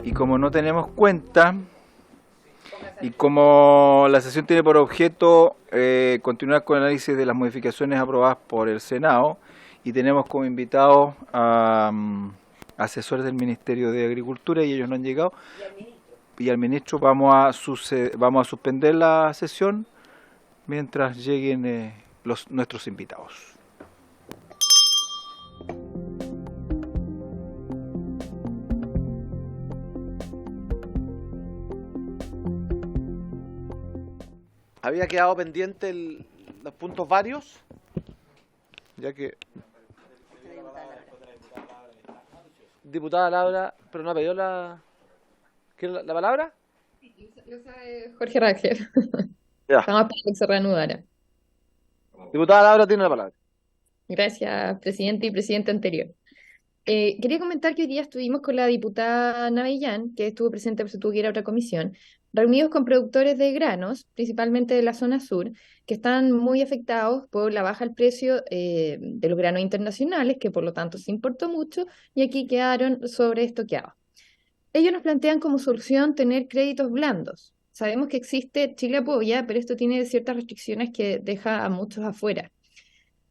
Y como no tenemos cuenta, y como la sesión tiene por objeto continuar con el análisis de las modificaciones aprobadas por el Senado, y tenemos como invitados a asesores del Ministerio de Agricultura, y ellos no han llegado, y al ministro vamos a suspender la sesión mientras lleguen nuestros invitados. Había quedado pendiente los puntos varios, ya que diputada Laura, pero no ha pedido ¿quiere la palabra? Sí, lo sabe Jorge Ranger. Ya. Estamos para que se reanudara. Diputada Laura tiene la palabra. Gracias, presidente y presidente anterior. Quería comentar que hoy día estuvimos con la diputada Navellán, que estuvo presente, pero se tuvo que ir a otra comisión, reunidos con productores de granos, principalmente de la zona sur, que están muy afectados por la baja del precio de los granos internacionales, que por lo tanto se importó mucho, y aquí quedaron sobreestoqueados. Ellos nos plantean como solución tener créditos blandos. Sabemos que existe, Chile apoya, pero esto tiene ciertas restricciones que deja a muchos afuera.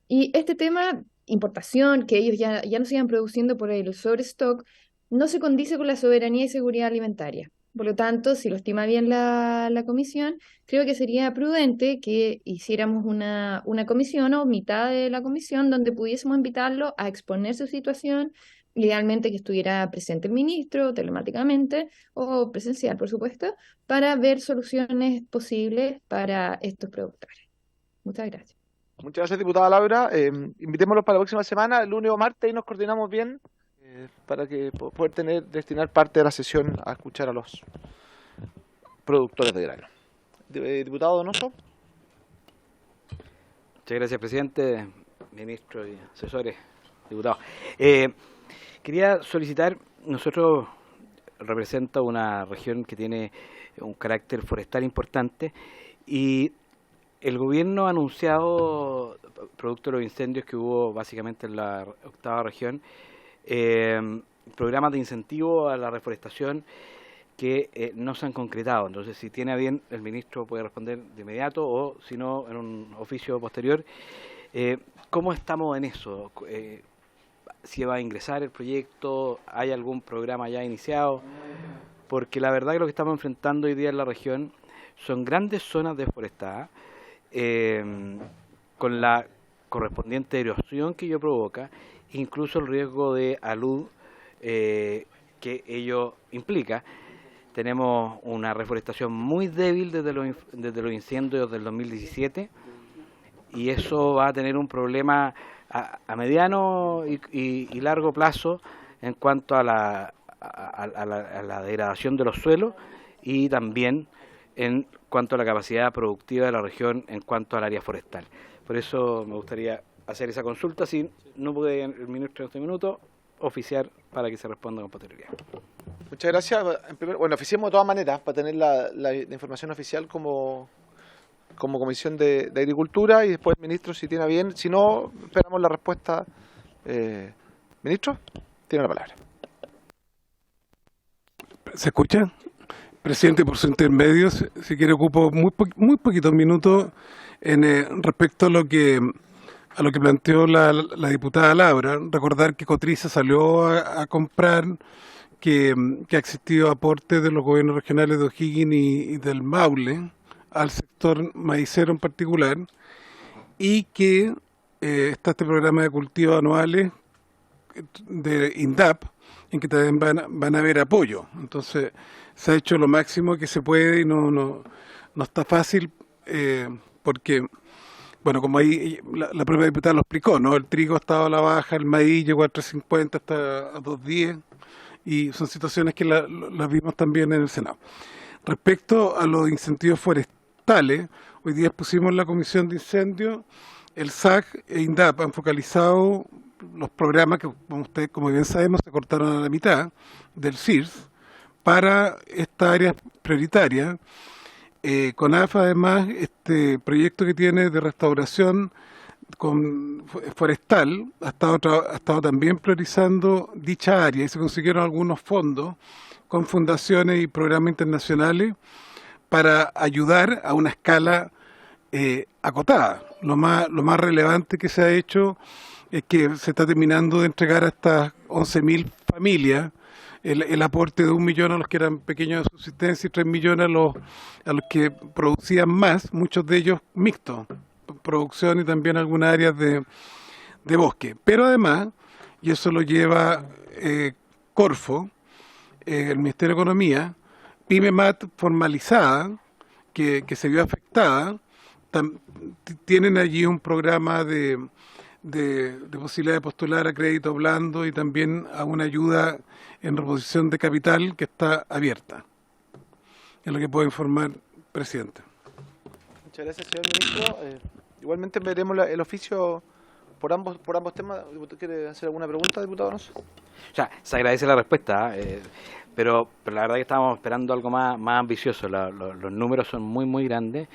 Y este tema, importación, que ellos ya no sigan produciendo por el sobrestock, no se condice con la soberanía y seguridad alimentaria. Por lo tanto, si lo estima bien la comisión, creo que sería prudente que hiciéramos una comisión o mitad de la comisión donde pudiésemos invitarlo a exponer su situación, idealmente que estuviera presente el ministro, telemáticamente o presencial, por supuesto, para ver soluciones posibles para estos productores. Muchas gracias. Muchas gracias, diputada Laura. Invitémoslos para la próxima semana, el lunes o martes, y nos coordinamos bien para que poder destinar parte de la sesión a escuchar a los productores de grano. Diputado Donoso. Muchas gracias, presidente, ministro y asesores, diputados. Quería solicitar, nosotros representa una región que tiene un carácter forestal importante, y el gobierno ha anunciado, producto de los incendios que hubo básicamente en la octava región, programas de incentivo a la reforestación que no se han concretado. Entonces, si tiene a bien, el ministro puede responder de inmediato, o si no, en un oficio posterior. ¿Cómo estamos en eso? ¿Si va a ingresar el proyecto? ¿Hay algún programa ya iniciado? Porque la verdad que lo que estamos enfrentando hoy día en la región son grandes zonas deforestadas, con la correspondiente erosión que ello provoca, incluso el riesgo de alud que ello implica. Tenemos una reforestación muy débil desde los incendios del 2017, y eso va a tener un problema a mediano y largo plazo en cuanto a la degradación de los suelos, y también en cuanto a la capacidad productiva de la región en cuanto al área forestal. Por eso me gustaría hacer esa consulta. Si no puede el ministro en este minuto, oficiar para que se responda con posterioridad. Muchas gracias. Bueno, oficiemos de todas maneras para tener la información oficial como Comisión de Agricultura, y después el ministro, si tiene bien. Si no, esperamos la respuesta. Ministro, tiene la palabra. ¿Se escucha? Presidente, por su intermedio, si quiere, ocupo muy poquitos minutos respecto a lo que planteó la diputada Laura. Recordar que Cotriza salió a comprar, que ha existido aporte de los gobiernos regionales de O'Higgins y del Maule al sector maicero en particular, y que está este programa de cultivos anuales de INDAP, en que también van a haber apoyo. Entonces, se ha hecho lo máximo que se puede, y no está fácil, porque, bueno, como ahí la propia diputada lo explicó, ¿no? El trigo ha estado a la baja, el maíz llegó a 3.50 hasta a 2.10, y son situaciones que las vimos también en el Senado. Respecto a los incentivos forestales, hoy día pusimos en la Comisión de Incendios, el SAC e INDAP han focalizado los programas que, como bien sabemos, se cortaron a la mitad del CIRS para estas áreas prioritaria. CONAF, además, este proyecto que tiene de restauración forestal ha estado también priorizando dicha área y se consiguieron algunos fondos con fundaciones y programas internacionales para ayudar a una escala acotada. Lo más relevante que se ha hecho es que se está terminando de entregar a estas 11.000 familias el aporte de 1 millón a los que eran pequeños de subsistencia y 3 millones a los que producían más, muchos de ellos mixtos, producción y también algunas áreas de bosque. Pero además, y eso lo lleva Corfo, el Ministerio de Economía, PYMEMAT formalizada, que se vio afectada, tienen allí un programa de posibilidad de postular a crédito blando y también a una ayuda en reposición de capital que está abierta. Es lo que puedo informar, presidente. Muchas gracias, señor ministro. Igualmente veremos el oficio por ambos temas. ¿Quiere hacer alguna pregunta, diputado Donoso? O sea, se agradece la respuesta, pero la verdad que estábamos esperando algo más ambicioso. Los números son muy grandes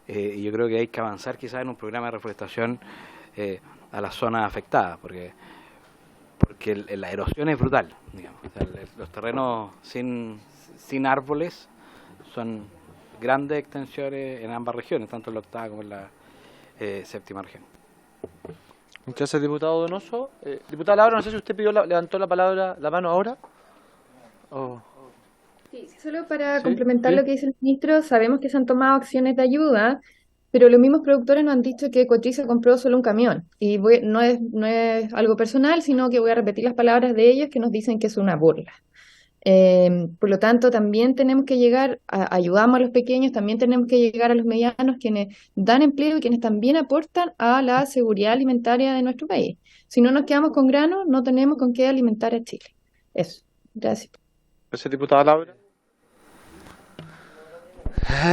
y yo creo que hay que avanzar quizás en un programa de reforestación a las zonas afectadas, porque la erosión es brutal, digamos. O sea, los terrenos sin árboles son grandes extensiones en ambas regiones, tanto en la octava como en la séptima región. Muchas gracias, diputado Donoso. Diputada Laura, no sé si usted levantó la mano ahora. Sí, solo para ¿Sí? complementar ¿Sí? lo que dice el ministro, sabemos que se han tomado acciones de ayuda, pero los mismos productores nos han dicho que Cotriza compró solo un camión. Y no es algo personal, sino que voy a repetir las palabras de ellos que nos dicen que es una burla. Por lo tanto, también tenemos que llegar, ayudamos a los pequeños, también tenemos que llegar a los medianos, quienes dan empleo y quienes también aportan a la seguridad alimentaria de nuestro país. Si no nos quedamos con grano, no tenemos con qué alimentar a Chile. Eso. Gracias. Gracias, diputada Laura.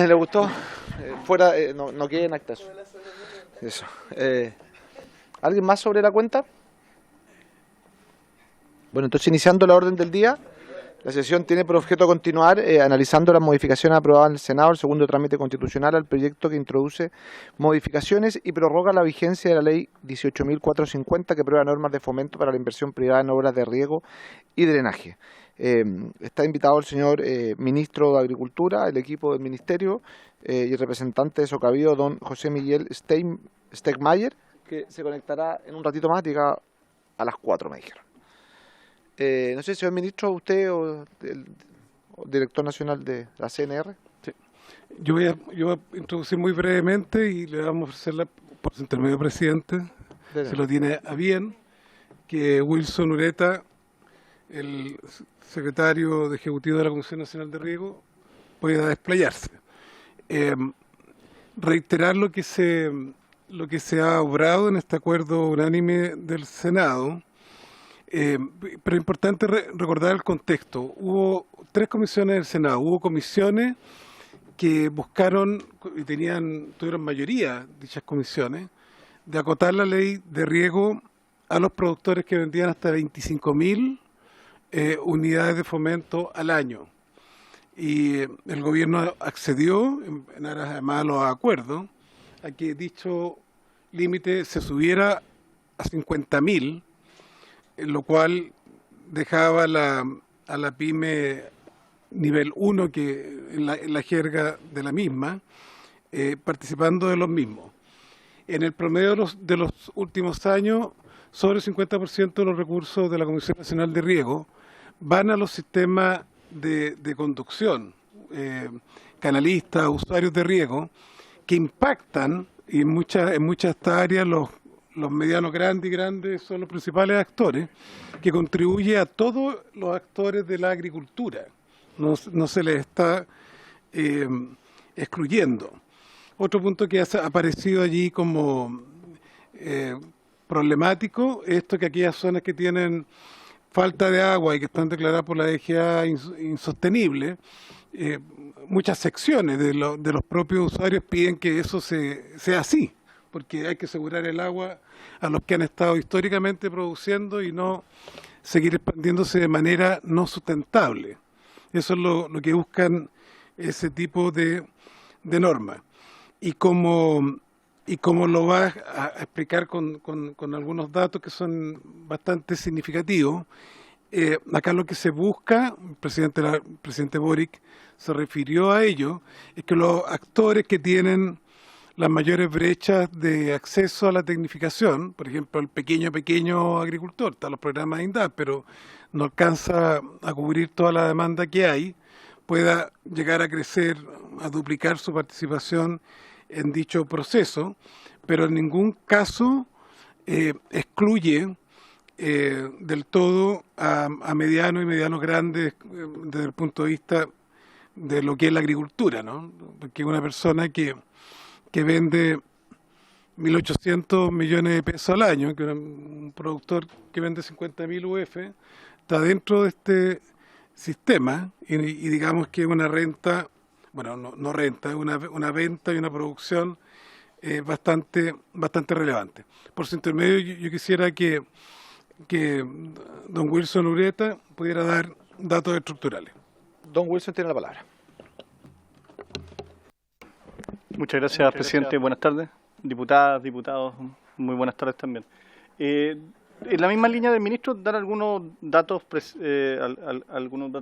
¿Le gustó? Fuera, no quede en acta eso. ¿Alguien más sobre la cuenta? Bueno, entonces iniciando la orden del día, la sesión tiene por objeto continuar analizando las modificaciones aprobadas en el Senado, el segundo trámite constitucional al proyecto que introduce modificaciones y prorroga la vigencia de la Ley 18.450 que aprueba normas de fomento para la inversión privada en obras de riego y drenaje. Está invitado el señor ministro de Agricultura, el equipo del ministerio y el representante de Socavío, don José Miguel Stegmayer, que se conectará en un ratito más, llega a las 4, me dijeron. No sé, señor ministro, usted o el director nacional de la CNR. Sí. Yo voy a introducir muy brevemente y le vamos a ofrecer por su intermedio, presidente, se lo tiene a bien, que Wilson Ureta, el secretario de Ejecutivo de la Comisión Nacional de Riego, pueda desplayarse. Reiterar lo que se ha obrado en este acuerdo unánime del Senado, pero es importante recordar el contexto. Hubo 3 comisiones del Senado, hubo comisiones que buscaron, y tuvieron mayoría dichas comisiones, de acotar la ley de riego a los productores que vendían hasta 25.000 unidades de fomento al año. Y el gobierno accedió, en aras además a los acuerdos, a que dicho límite se subiera a 50.000, lo cual dejaba a la pyme nivel 1, que en la jerga de la misma, participando de los mismos. En el promedio de los últimos años, sobre el 50% de los recursos de la Comisión Nacional de Riego van a los sistemas de conducción, canalistas, usuarios de riego, que impactan, y en muchas de estas áreas los medianos grandes y grandes son los principales actores, que contribuye a todos los actores de la agricultura. No se les está excluyendo. Otro punto que ha aparecido allí como problemático es esto, que aquellas zonas que tienen falta de agua y que están declaradas por la DGA insostenibles, muchas secciones de los propios usuarios piden que eso sea así, porque hay que asegurar el agua a los que han estado históricamente produciendo y no seguir expandiéndose de manera no sustentable. Eso es lo que buscan ese tipo de norma. Y como lo va a explicar con algunos datos que son bastante significativos, acá lo que se busca, el presidente Boric se refirió a ello, es que los actores que tienen las mayores brechas de acceso a la tecnificación, por ejemplo, el pequeño agricultor, están los programas de INDAP, pero no alcanza a cubrir toda la demanda que hay, pueda llegar a crecer, a duplicar su participación en dicho proceso, pero en ningún caso excluye del todo a medianos y medianos grandes desde el punto de vista de lo que es la agricultura, ¿no? Porque una persona que vende 1.800 millones de pesos al año, que un productor que vende 50.000 UF, está dentro de este sistema y digamos que es una renta, bueno, no renta, es una venta y una producción bastante relevante. Por su intermedio, yo quisiera que don Wilson Ureta pudiera dar datos estructurales. Don Wilson tiene la palabra. Muchas gracias, presidente. Buenas tardes. Diputadas, diputados, muy buenas tardes también. En la misma línea del ministro, dar algunos datos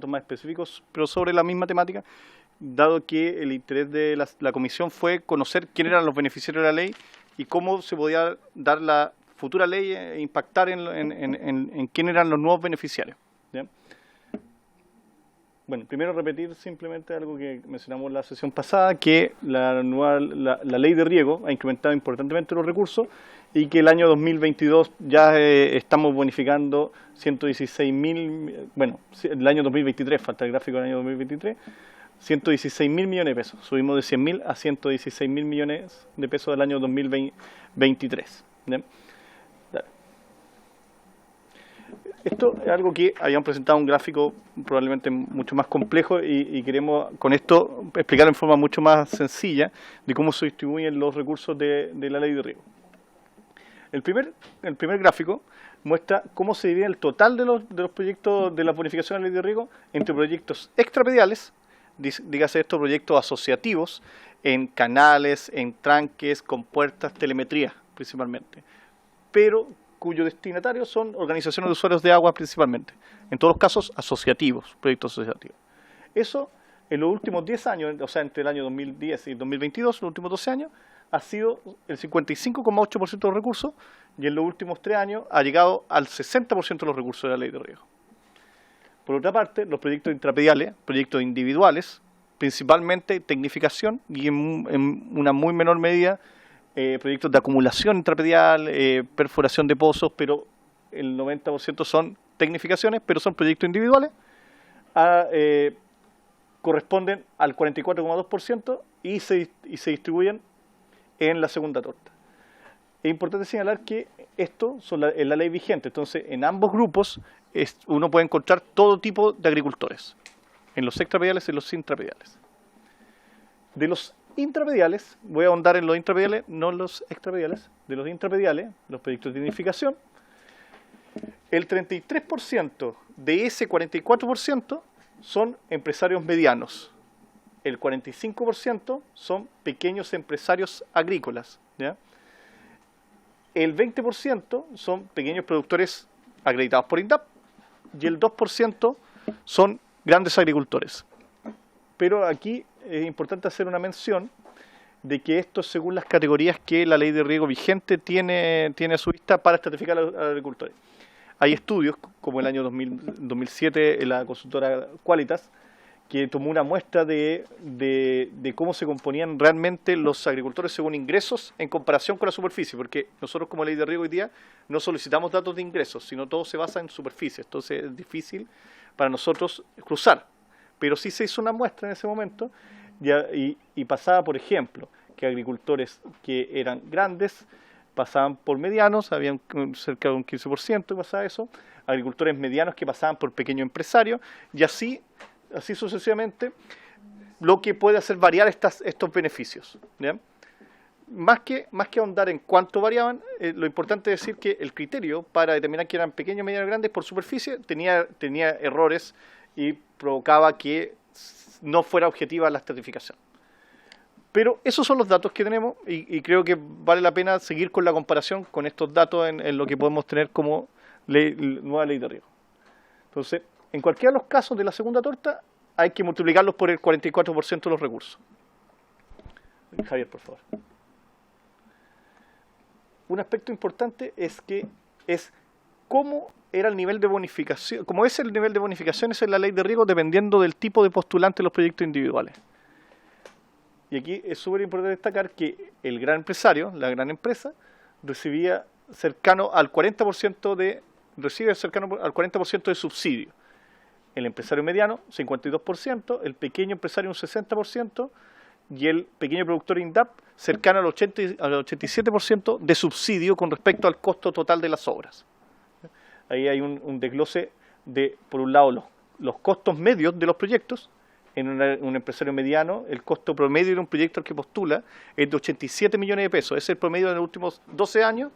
más específicos, pero sobre la misma temática, dado que el interés de la comisión fue conocer quién eran los beneficiarios de la ley y cómo se podía dar la futura ley e impactar en quién eran los nuevos beneficiarios. ¿Ya? Bueno, primero repetir simplemente algo que mencionamos en la sesión pasada, que la ley de riego ha incrementado importantemente los recursos y que el año 2022 ya estamos bonificando 116.000, bueno, el año 2023, falta el gráfico del año 2023, 116.000 millones de pesos. Subimos de 100.000 a 116.000 millones de pesos del año 2023. ¿Ya? Esto es algo que habían presentado un gráfico probablemente mucho más complejo y queremos con esto explicar en forma mucho más sencilla de cómo se distribuyen los recursos de la ley de riego. El primer gráfico muestra cómo se divide el total de los proyectos de la bonificación de la ley de riego entre proyectos extrapediales, dígase estos proyectos asociativos, en canales, en tranques, compuertas, telemetría principalmente, pero cuyos destinatarios son organizaciones de usuarios de agua principalmente, en todos los casos asociativos, proyectos asociativos. Eso en los últimos 10 años, o sea, entre el año 2010 y 2022, los últimos 12 años, ha sido el 55,8% de los recursos y en los últimos 3 años ha llegado al 60% de los recursos de la ley de riego. Por otra parte, los proyectos intrapediales, proyectos individuales, principalmente tecnificación y en una muy menor medida proyectos de acumulación intrapedial, perforación de pozos, pero el 90% son tecnificaciones, pero son proyectos individuales, corresponden al 44,2% y se distribuyen en la segunda torta. Es importante señalar que esto es la ley vigente, entonces en ambos grupos uno puede encontrar todo tipo de agricultores, en los extrapediales y los intrapediales. De los intrapediales, voy a ahondar en los intrapediales, no los extrapediales, de los intrapediales, los proyectos de tecnificación, el 33% de ese 44% son empresarios medianos, el 45% son pequeños empresarios agrícolas, ¿ya? El 20% son pequeños productores acreditados por INDAP y el 2% son grandes agricultores. Pero aquí es importante hacer una mención de que esto es según las categorías que la ley de riego vigente tiene a su vista para estratificar a los agricultores. Hay estudios, como el año 2007, la consultora Qualitas, que tomó una muestra de cómo se componían realmente los agricultores según ingresos en comparación con la superficie, porque nosotros como ley de riego hoy día no solicitamos datos de ingresos, sino todo se basa en superficie, entonces es difícil para nosotros cruzar. Pero sí se hizo una muestra en ese momento y pasaba, por ejemplo, que agricultores que eran grandes pasaban por medianos, habían cerca de un 15% y pasaba eso, agricultores medianos que pasaban por pequeños empresarios y así sucesivamente, lo que puede hacer variar estos beneficios, ¿ya? Más que ahondar en cuánto variaban, lo importante es decir que el criterio para determinar que eran pequeños, medianos, grandes por superficie tenía errores y provocaba que no fuera objetiva la estratificación. Pero esos son los datos que tenemos y creo que vale la pena seguir con la comparación con estos datos en lo que podemos tener como nueva ley de riego. Entonces, en cualquiera de los casos de la segunda torta, hay que multiplicarlos por el 44% de los recursos. Javier, por favor. Un aspecto importante es cómo era el nivel de bonificación, como es el nivel de bonificación, es en la ley de riego dependiendo del tipo de postulante de los proyectos individuales. Y aquí es súper importante destacar que el gran empresario, la gran empresa, recibe cercano al 40% de subsidio. El empresario mediano, 52%, el pequeño empresario un 60% y el pequeño productor INDAP cercano al 87% de subsidio con respecto al costo total de las obras. Ahí hay un desglose de, por un lado, los costos medios de los proyectos. En un empresario mediano, el costo promedio de un proyecto al que postula es de 87 millones de pesos. Ese es el promedio de los últimos 12 años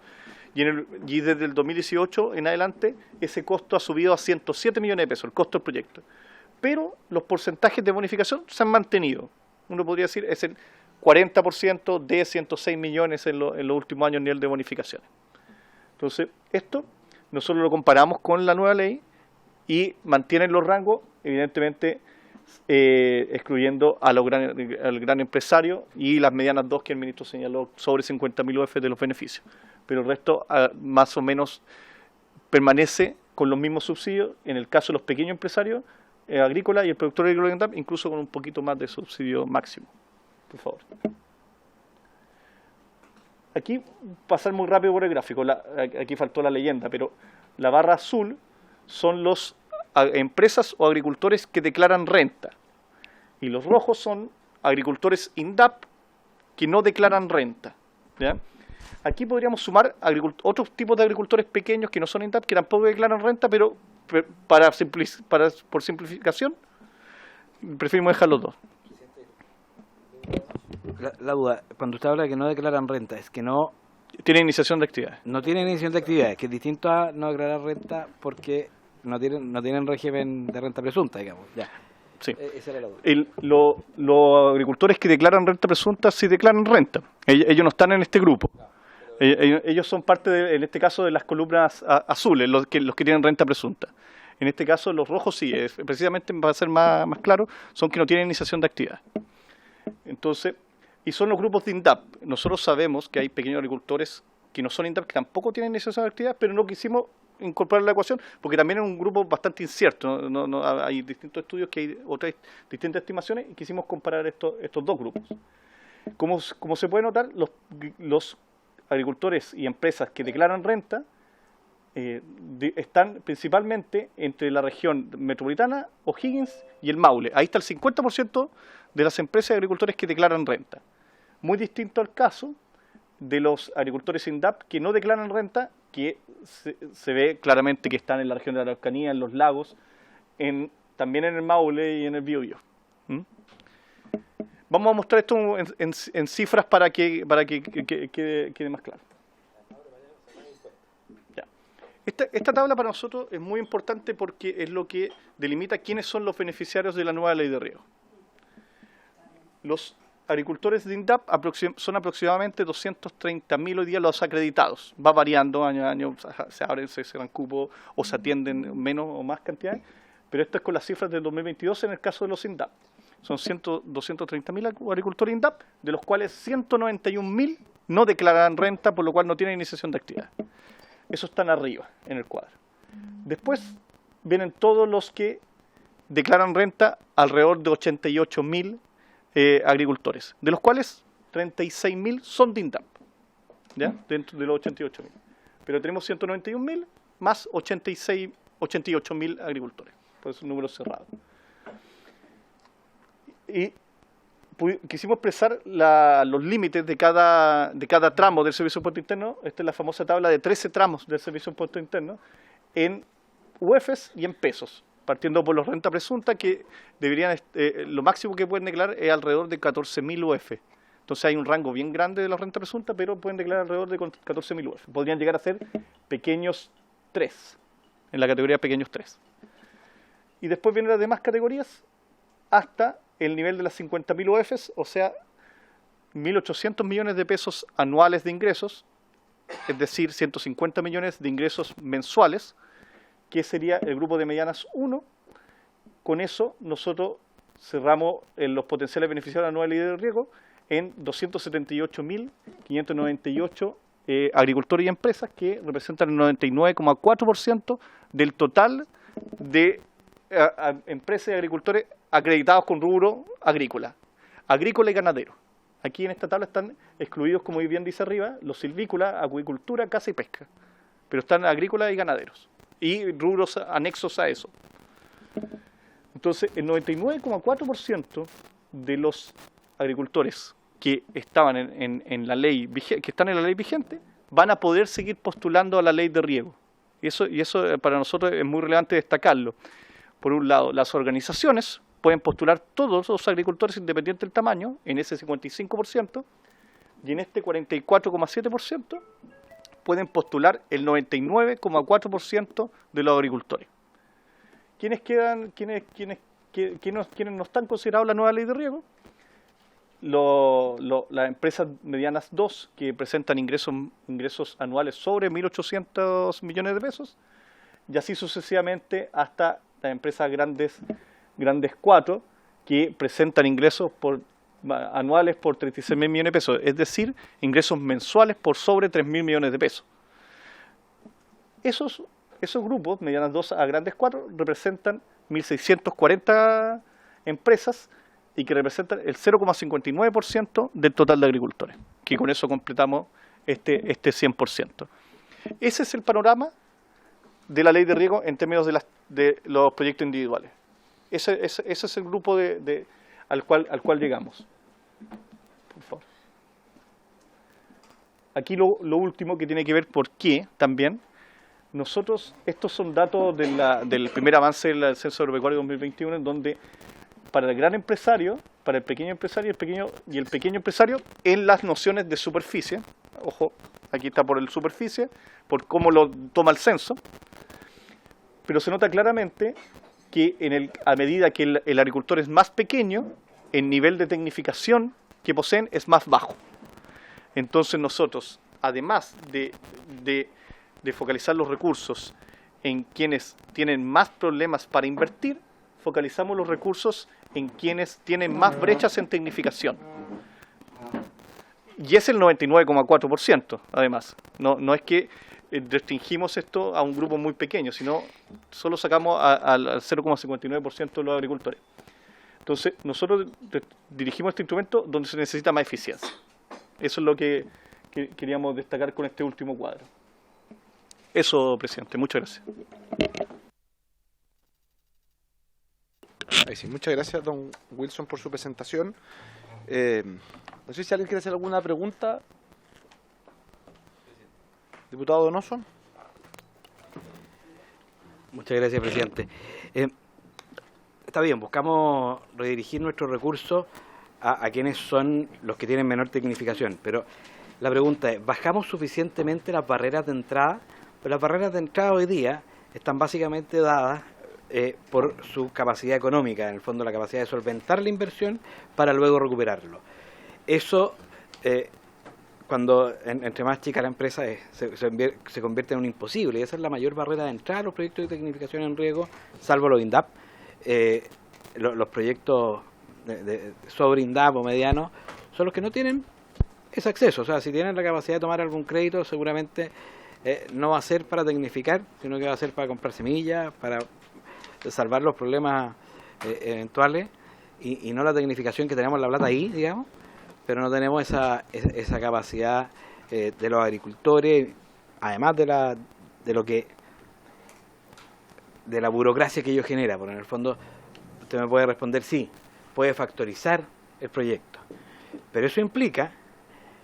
y desde el 2018 en adelante ese costo ha subido a 107 millones de pesos, el costo del proyecto. Pero los porcentajes de bonificación se han mantenido. Uno podría decir es el 40% de 106 millones en los últimos años nivel de bonificaciones. Entonces, esto nosotros lo comparamos con la nueva ley y mantienen los rangos, evidentemente, excluyendo al gran empresario y las medianas dos que el ministro señaló sobre 50.000 UF de los beneficios. Pero el resto más o menos permanece con los mismos subsidios, en el caso de los pequeños empresarios agrícolas y el productor agrícola, incluso con un poquito más de subsidio máximo. Por favor. Aquí pasar muy rápido por el gráfico, aquí faltó la leyenda, pero la barra azul son los empresas o agricultores que declaran renta y los rojos son agricultores INDAP que no declaran renta, ¿ya? Aquí podríamos sumar otros tipos de agricultores pequeños que no son INDAP, que tampoco declaran renta, pero por simplificación preferimos dejar los dos. La duda, cuando usted habla de que no declaran renta, es que no tienen iniciación de actividades. No tienen iniciación de actividades, que es distinto a no declarar renta porque no tienen régimen de renta presunta, digamos. Ya. Sí. Esa era la duda. Los agricultores que declaran renta presunta sí declaran renta. Ellos no están en este grupo. Ellos son parte, en este caso, de las columnas azules, los que tienen renta presunta. En este caso, los rojos sí, precisamente para ser más claro, son que no tienen iniciación de actividad. Entonces, y son los grupos de INDAP. Nosotros sabemos que hay pequeños agricultores que no son INDAP, que tampoco tienen iniciación de actividad, pero no quisimos incorporar la ecuación porque también es un grupo bastante incierto. Hay distintos estudios que hay otras distintas estimaciones y quisimos comparar estos dos grupos. Como se puede notar, los agricultores y empresas que declaran renta están principalmente entre la región metropolitana, O'Higgins y el Maule. Ahí está el 50% de las empresas y agricultores que declaran renta. Muy distinto al caso de los agricultores INDAP que no declaran renta, que se ve claramente que están en la región de la Araucanía, en los lagos, también en el Maule y en el Biobío. Vamos a mostrar esto en cifras para que quede más claro. Ya. Esta tabla para nosotros es muy importante porque es lo que delimita quiénes son los beneficiarios de la nueva ley de riego. Los agricultores de INDAP son aproximadamente 230.000 hoy día los acreditados. Va variando año a año, se abren, se cierran cupos o se atienden menos o más cantidades, pero esto es con las cifras del 2022 en el caso de los INDAP. Son 230.000 agricultores INDAP, de los cuales 191.000 no declaran renta, por lo cual no tienen iniciación de actividad. Esos están arriba en el cuadro. Después vienen todos los que declaran renta, alrededor de 88.000 agricultores, de los cuales 36.000 son de INDAP, ¿ya? Dentro de los 88.000. Pero tenemos 191.000 más 88.000 agricultores, por eso es un número cerrado. Y quisimos expresar los límites de cada tramo del Servicio de Impuesto Interno. Esta es la famosa tabla de 13 tramos del Servicio de Impuesto Interno, en UFs y en pesos, partiendo por los renta presunta, que deberían lo máximo que pueden declarar es alrededor de 14.000 UF. Entonces hay un rango bien grande de la renta presunta, pero pueden declarar alrededor de 14.000 UF. Podrían llegar a ser pequeños 3, en la categoría pequeños 3. Y después vienen las demás categorías hasta el nivel de las 50.000 UFs, o sea, 1.800 millones de pesos anuales de ingresos, es decir, 150 millones de ingresos mensuales, que sería el grupo de medianas 1. Con eso nosotros cerramos los potenciales beneficiarios anuales de riego en 278.598 agricultores y empresas, que representan el 99,4% del total de empresas y agricultores acreditados con rubro agrícola y ganadero. Aquí en esta tabla están excluidos, como bien dice arriba, los silvícolas, acuicultura, caza y pesca, pero están agrícolas y ganaderos y rubros anexos a eso. Entonces, el 99,4% de los agricultores que estaban en la ley, que están en la ley vigente, van a poder seguir postulando a la ley de riego. Y eso para nosotros es muy relevante destacarlo. Por un lado, las organizaciones pueden postular todos los agricultores independientes del tamaño, en ese 55%, y en este 44,7% pueden postular el 99,4% de los agricultores. ¿Quiénes no están considerados en la nueva ley de riego? Las empresas medianas 2, que presentan ingresos anuales sobre 1.800 millones de pesos, y así sucesivamente hasta las empresas grandes 4, que presentan ingresos anuales por 36.000 millones de pesos, es decir, ingresos mensuales por sobre 3.000 millones de pesos. Esos grupos, medianas 2 a grandes 4, representan 1.640 empresas y que representan el 0,59% del total de agricultores, que con eso completamos este 100%. Ese es el panorama de la ley de riego en términos de los proyectos individuales. Ese es el grupo al cual llegamos. Por favor. Aquí lo último que tiene que ver por qué también. Nosotros, estos son datos del primer avance del Censo Agropecuario 2021, en donde para el gran empresario, para el pequeño empresario y el pequeño empresario, en las nociones de superficie, ojo, aquí está por el superficie, por cómo lo toma el censo, pero se nota claramente que a medida que el agricultor es más pequeño, el nivel de tecnificación que poseen es más bajo. Entonces nosotros, además de focalizar los recursos en quienes tienen más problemas para invertir, focalizamos los recursos en quienes tienen más brechas en tecnificación. Y es el 99,4%, además. No es que restringimos esto a un grupo muy pequeño, sino solo sacamos al 0,59% de los agricultores. Entonces, nosotros dirigimos este instrumento donde se necesita más eficiencia. Eso es lo que queríamos destacar con este último cuadro. Eso, presidente. Muchas gracias. Ahí sí, muchas gracias, don Wilson, por su presentación. No sé si alguien quiere hacer alguna pregunta. Diputado Donoso. Muchas gracias, presidente. Está bien, buscamos redirigir nuestros recursos a quienes son los que tienen menor tecnificación, pero la pregunta es, ¿bajamos suficientemente las barreras de entrada? Pues las barreras de entrada hoy día están básicamente dadas por su capacidad económica, en el fondo la capacidad de solventar la inversión para luego recuperarlo. Eso, cuando entre más chica la empresa se convierte en un imposible, y esa es la mayor barrera de entrada a los proyectos de tecnificación en riego, salvo los INDAP. Los proyectos sobre INDAP o medianos son los que no tienen ese acceso. O sea, si tienen la capacidad de tomar algún crédito, seguramente no va a ser para tecnificar, sino que va a ser para comprar semillas, para salvar los problemas eventuales, y no la tecnificación que tenemos la plata ahí, digamos, pero no tenemos esa capacidad de los agricultores, además de la burocracia que ello genera. Porque en el fondo usted me puede responder, sí, puede factorizar el proyecto, pero eso implica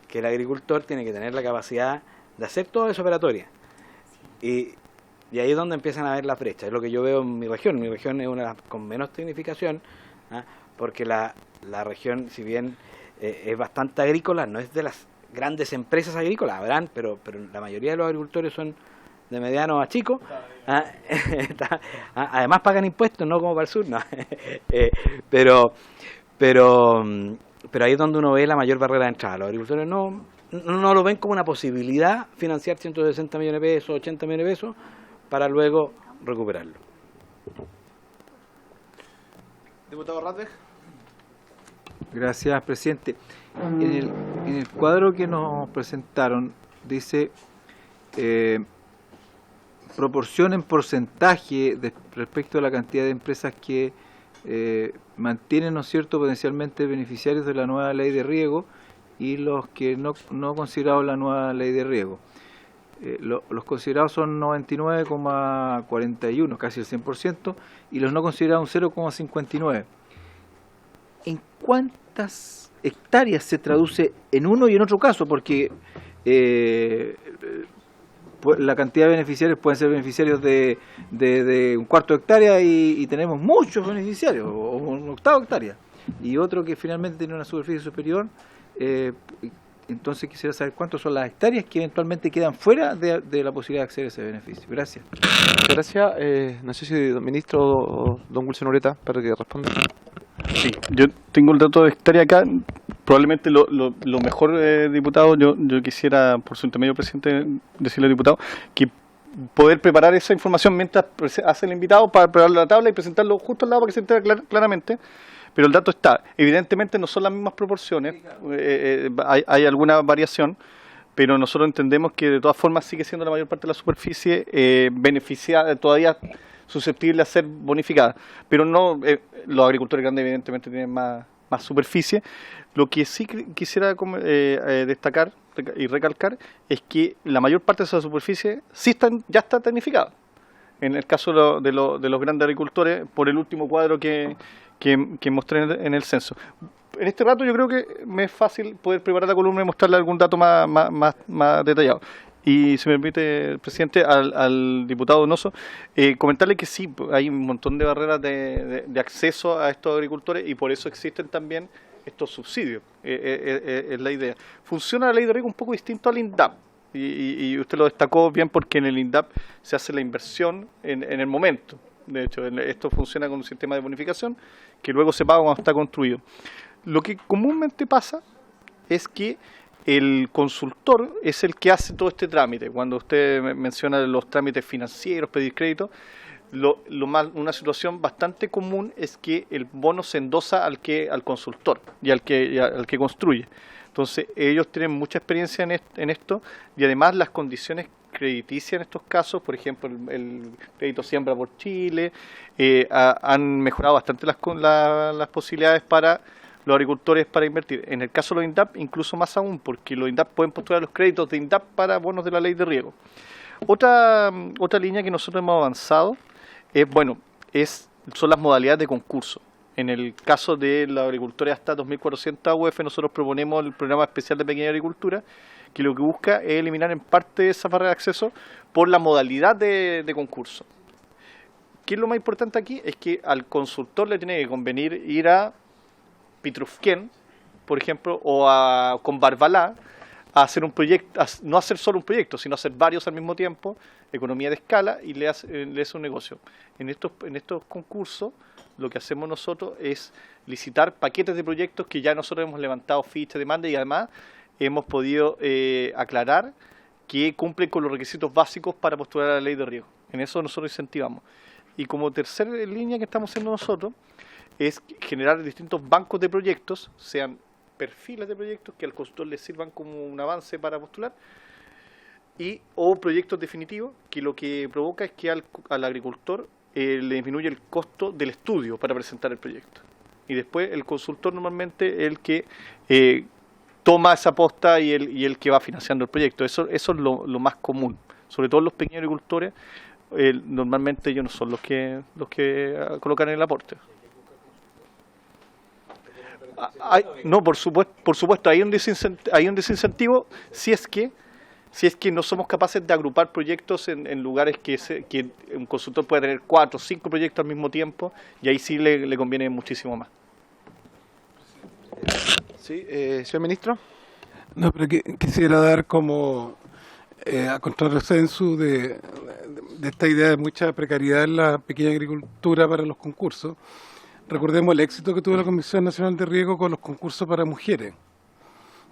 que el agricultor tiene que tener la capacidad de hacer toda esa operatoria, y ahí es donde empiezan a haber las brechas. Es lo que yo veo en mi región. Mi región es una con menos tecnificación, porque la región, si bien es bastante agrícola, no es de las grandes empresas agrícolas, habrán, pero la mayoría de los agricultores son de mediano a chico. Además pagan impuestos, no como para el sur, no. pero ahí es donde uno ve la mayor barrera de entrada. Los agricultores no lo ven como una posibilidad financiar 160 millones de pesos, 80 millones de pesos, para luego recuperarlo. Diputado Radweg. Gracias, presidente. En el cuadro que nos presentaron dice proporción en porcentaje respecto a la cantidad de empresas que mantienen, ¿no es cierto?, potencialmente beneficiarios de la nueva ley de riego y los que no considerados la nueva ley de riego. Los considerados son 99,41, casi el 100%, y los no considerados un 0,59. ¿En cuántas hectáreas se traduce en uno y en otro caso? Porque la cantidad de beneficiarios pueden ser beneficiarios de un cuarto de hectárea y tenemos muchos beneficiarios, o un octavo de hectárea, y otro que finalmente tiene una superficie superior. Entonces quisiera saber cuántas son las hectáreas que eventualmente quedan fuera de la posibilidad de acceder a ese beneficio. Gracias. Muchas gracias. No sé si el ministro o don Wilson Ureta para que responda. Sí, yo tengo el dato de hectárea acá. Probablemente lo mejor, diputado, yo quisiera, por su intermedio, presidente, decirle al diputado que poder preparar esa información mientras hace el invitado para preparar la tabla y presentarlo justo al lado para que se entere claramente. Pero el dato está, evidentemente no son las mismas proporciones, hay alguna variación, pero nosotros entendemos que de todas formas sigue siendo la mayor parte de la superficie beneficiada, todavía susceptible a ser bonificada. Pero no, los agricultores grandes evidentemente tienen más superficie. Lo que sí quisiera destacar y recalcar es que la mayor parte de esa superficie sí ya está tecnificada. En el caso de los grandes agricultores, por el último cuadro que mostré en el censo. En este rato yo creo que me es fácil poder preparar la columna y mostrarle algún dato más detallado. Y si me permite, presidente, al diputado Donoso, comentarle que sí, hay un montón de barreras de acceso a estos agricultores y por eso existen también estos subsidios, es la idea. Funciona la ley de riego un poco distinto al INDAP, y usted lo destacó bien porque en el INDAP se hace la inversión en el momento. De hecho, esto funciona con un sistema de bonificación que luego se paga cuando está construido. Lo que comúnmente pasa es que el consultor es el que hace todo este trámite. Cuando usted menciona los trámites financieros, pedir crédito, una situación bastante común es que el bono se endosa al consultor y al que construye. Entonces, ellos tienen mucha experiencia en esto y además las condiciones crediticia en estos casos, por ejemplo el crédito Siembra por Chile, han mejorado bastante las posibilidades para los agricultores para invertir. En el caso de los INDAP, incluso más aún, porque los INDAP pueden postular los créditos de INDAP para bonos de la ley de riego. Otra línea que nosotros hemos avanzado son las modalidades de concurso. En el caso de los agricultores hasta 2.400 UF, nosotros proponemos el programa especial de pequeña agricultura, que lo que busca es eliminar en parte esa barrera de acceso por la modalidad de concurso. ¿Qué es lo más importante aquí? Es que al consultor le tiene que convenir ir a Pitrufquén, por ejemplo, o con Barbalá, a hacer un proyecto, no hacer solo un proyecto, sino hacer varios al mismo tiempo, economía de escala, y le hace un negocio. En estos concursos, lo que hacemos nosotros es licitar paquetes de proyectos que ya nosotros hemos levantado ficha de demanda y además hemos podido aclarar que cumplen con los requisitos básicos para postular a la ley de riego. En eso nosotros incentivamos. Y como tercera línea que estamos haciendo nosotros es generar distintos bancos de proyectos, sean perfiles de proyectos que al consultor les sirvan como un avance para postular, o proyectos definitivos que lo que provoca es que al agricultor le disminuye el costo del estudio para presentar el proyecto. Y después el consultor normalmente es el que toma esa posta y el que va financiando el proyecto. Eso es lo más común. Sobre todo los pequeños agricultores, normalmente ellos no son los que colocan el aporte. No, por supuesto, hay un desincentivo si es que no somos capaces de agrupar proyectos en lugares que un consultor puede tener 4 o 5 proyectos al mismo tiempo, y ahí sí le conviene muchísimo más. Sí, señor ministro. No, pero quisiera dar como a contrarrecenso de esta idea de mucha precariedad en la pequeña agricultura para los concursos, recordemos el éxito que tuvo la Comisión Nacional de Riego con los concursos para mujeres,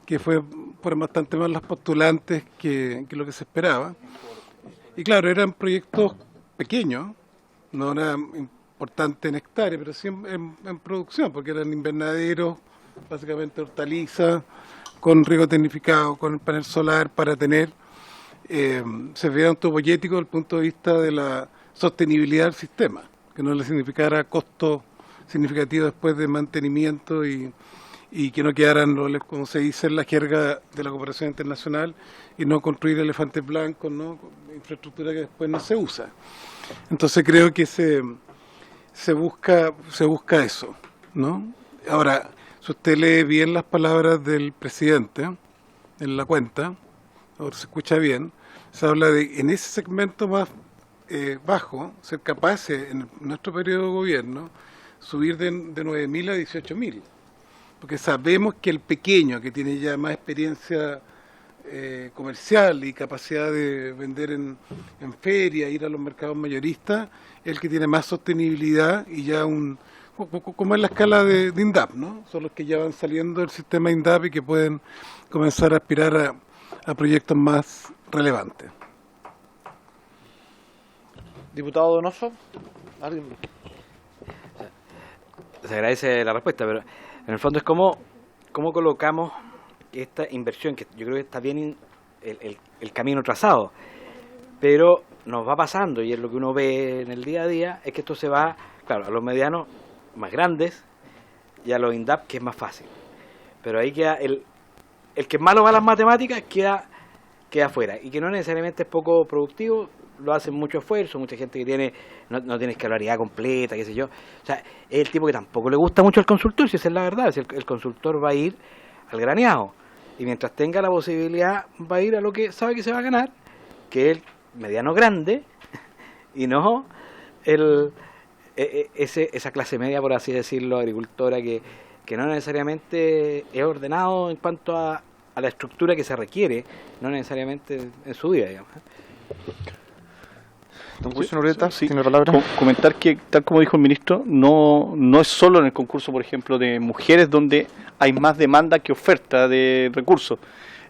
que fueron bastante más las postulantes que lo que se esperaba. Y claro, eran proyectos pequeños, no eran importantes en hectáreas, pero sí en producción, porque eran invernaderos, básicamente hortalizas, con riego tecnificado, con el panel solar para tener servicio autopoyético desde el punto de vista de la sostenibilidad del sistema, que no le significara costo significativo después de mantenimiento y que no quedaran, como se dice en la jerga de la cooperación internacional, y no construir elefantes blancos, ¿no? Infraestructura que después no se usa. Entonces creo que se busca eso, ¿no? Ahora, si usted lee bien las palabras del presidente en la cuenta, ahora se escucha bien, se habla de en ese segmento más bajo, ser capaces en nuestro periodo de gobierno subir de 9.000 a 18.000. Porque sabemos que el pequeño, que tiene ya más experiencia comercial y capacidad de vender en feria, ir a los mercados mayoristas, es el que tiene más sostenibilidad y ya como en la escala de INDAP, ¿no? Son los que ya van saliendo del sistema INDAP y que pueden comenzar a aspirar a proyectos más relevantes. Diputado Donoso, ¿alguien? Se agradece la respuesta, pero en el fondo es cómo colocamos esta inversión, que yo creo que está bien el camino trazado, pero nos va pasando, y es lo que uno ve en el día a día, es que esto se va, claro, a los medianos más grandes y a los INDAP, que es más fácil. Pero ahí queda el que malo va a las matemáticas queda fuera, y que no necesariamente es poco productivo, lo hacen mucho esfuerzo, mucha gente que no tiene escolaridad completa, qué sé yo. O sea, es el tipo que tampoco le gusta mucho al consultor, si esa es la verdad, si el consultor va a ir al graneado, y mientras tenga la posibilidad va a ir a lo que sabe que se va a ganar, que es el mediano grande, y no esa clase media, por así decirlo, agricultora, que no necesariamente es ordenado en cuanto a la estructura que se requiere, no necesariamente en su vida, digamos. Don Wilson Ureta, sí. tiene palabra. Comentar que, tal como dijo el ministro, no es solo en el concurso, por ejemplo, de mujeres donde hay más demanda que oferta de recursos.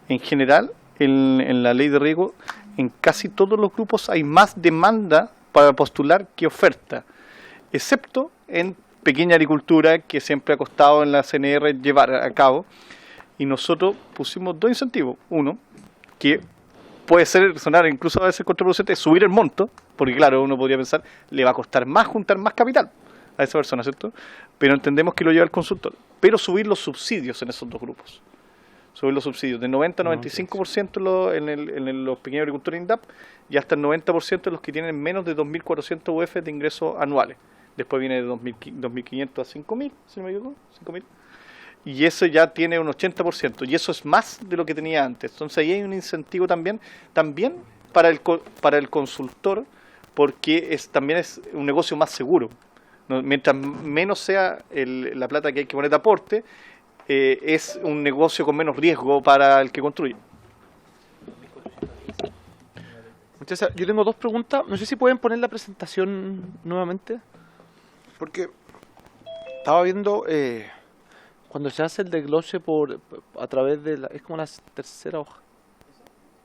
En general, en la ley de riego, en casi todos los grupos hay más demanda para postular que oferta, excepto en pequeña agricultura, que siempre ha costado en la CNR llevar a cabo. Y nosotros pusimos dos incentivos. Uno, que puede sonar incluso a veces contraproducente, subir el monto, porque claro, uno podría pensar, le va a costar más juntar más capital a esa persona, ¿cierto? Pero entendemos que lo lleva el consultor. Pero subir los subsidios en esos dos grupos. Subir los subsidios de 90 a 95% en los pequeños agricultores INDAP, y hasta el 90% en los que tienen menos de 2.400 UF de ingresos anuales. Después viene de 2.500 a 5.000, si no me equivoco, 5.000. Y eso ya tiene un 80%, y eso es más de lo que tenía antes. Entonces ahí hay un incentivo también para el consultor, porque también es un negocio más seguro. Mientras menos sea la plata que hay que poner de aporte, es un negocio con menos riesgo para el que construye. Yo tengo dos preguntas. No sé si pueden poner la presentación nuevamente. Porque estaba viendo cuando se hace el desglose a través de es como la tercera hoja.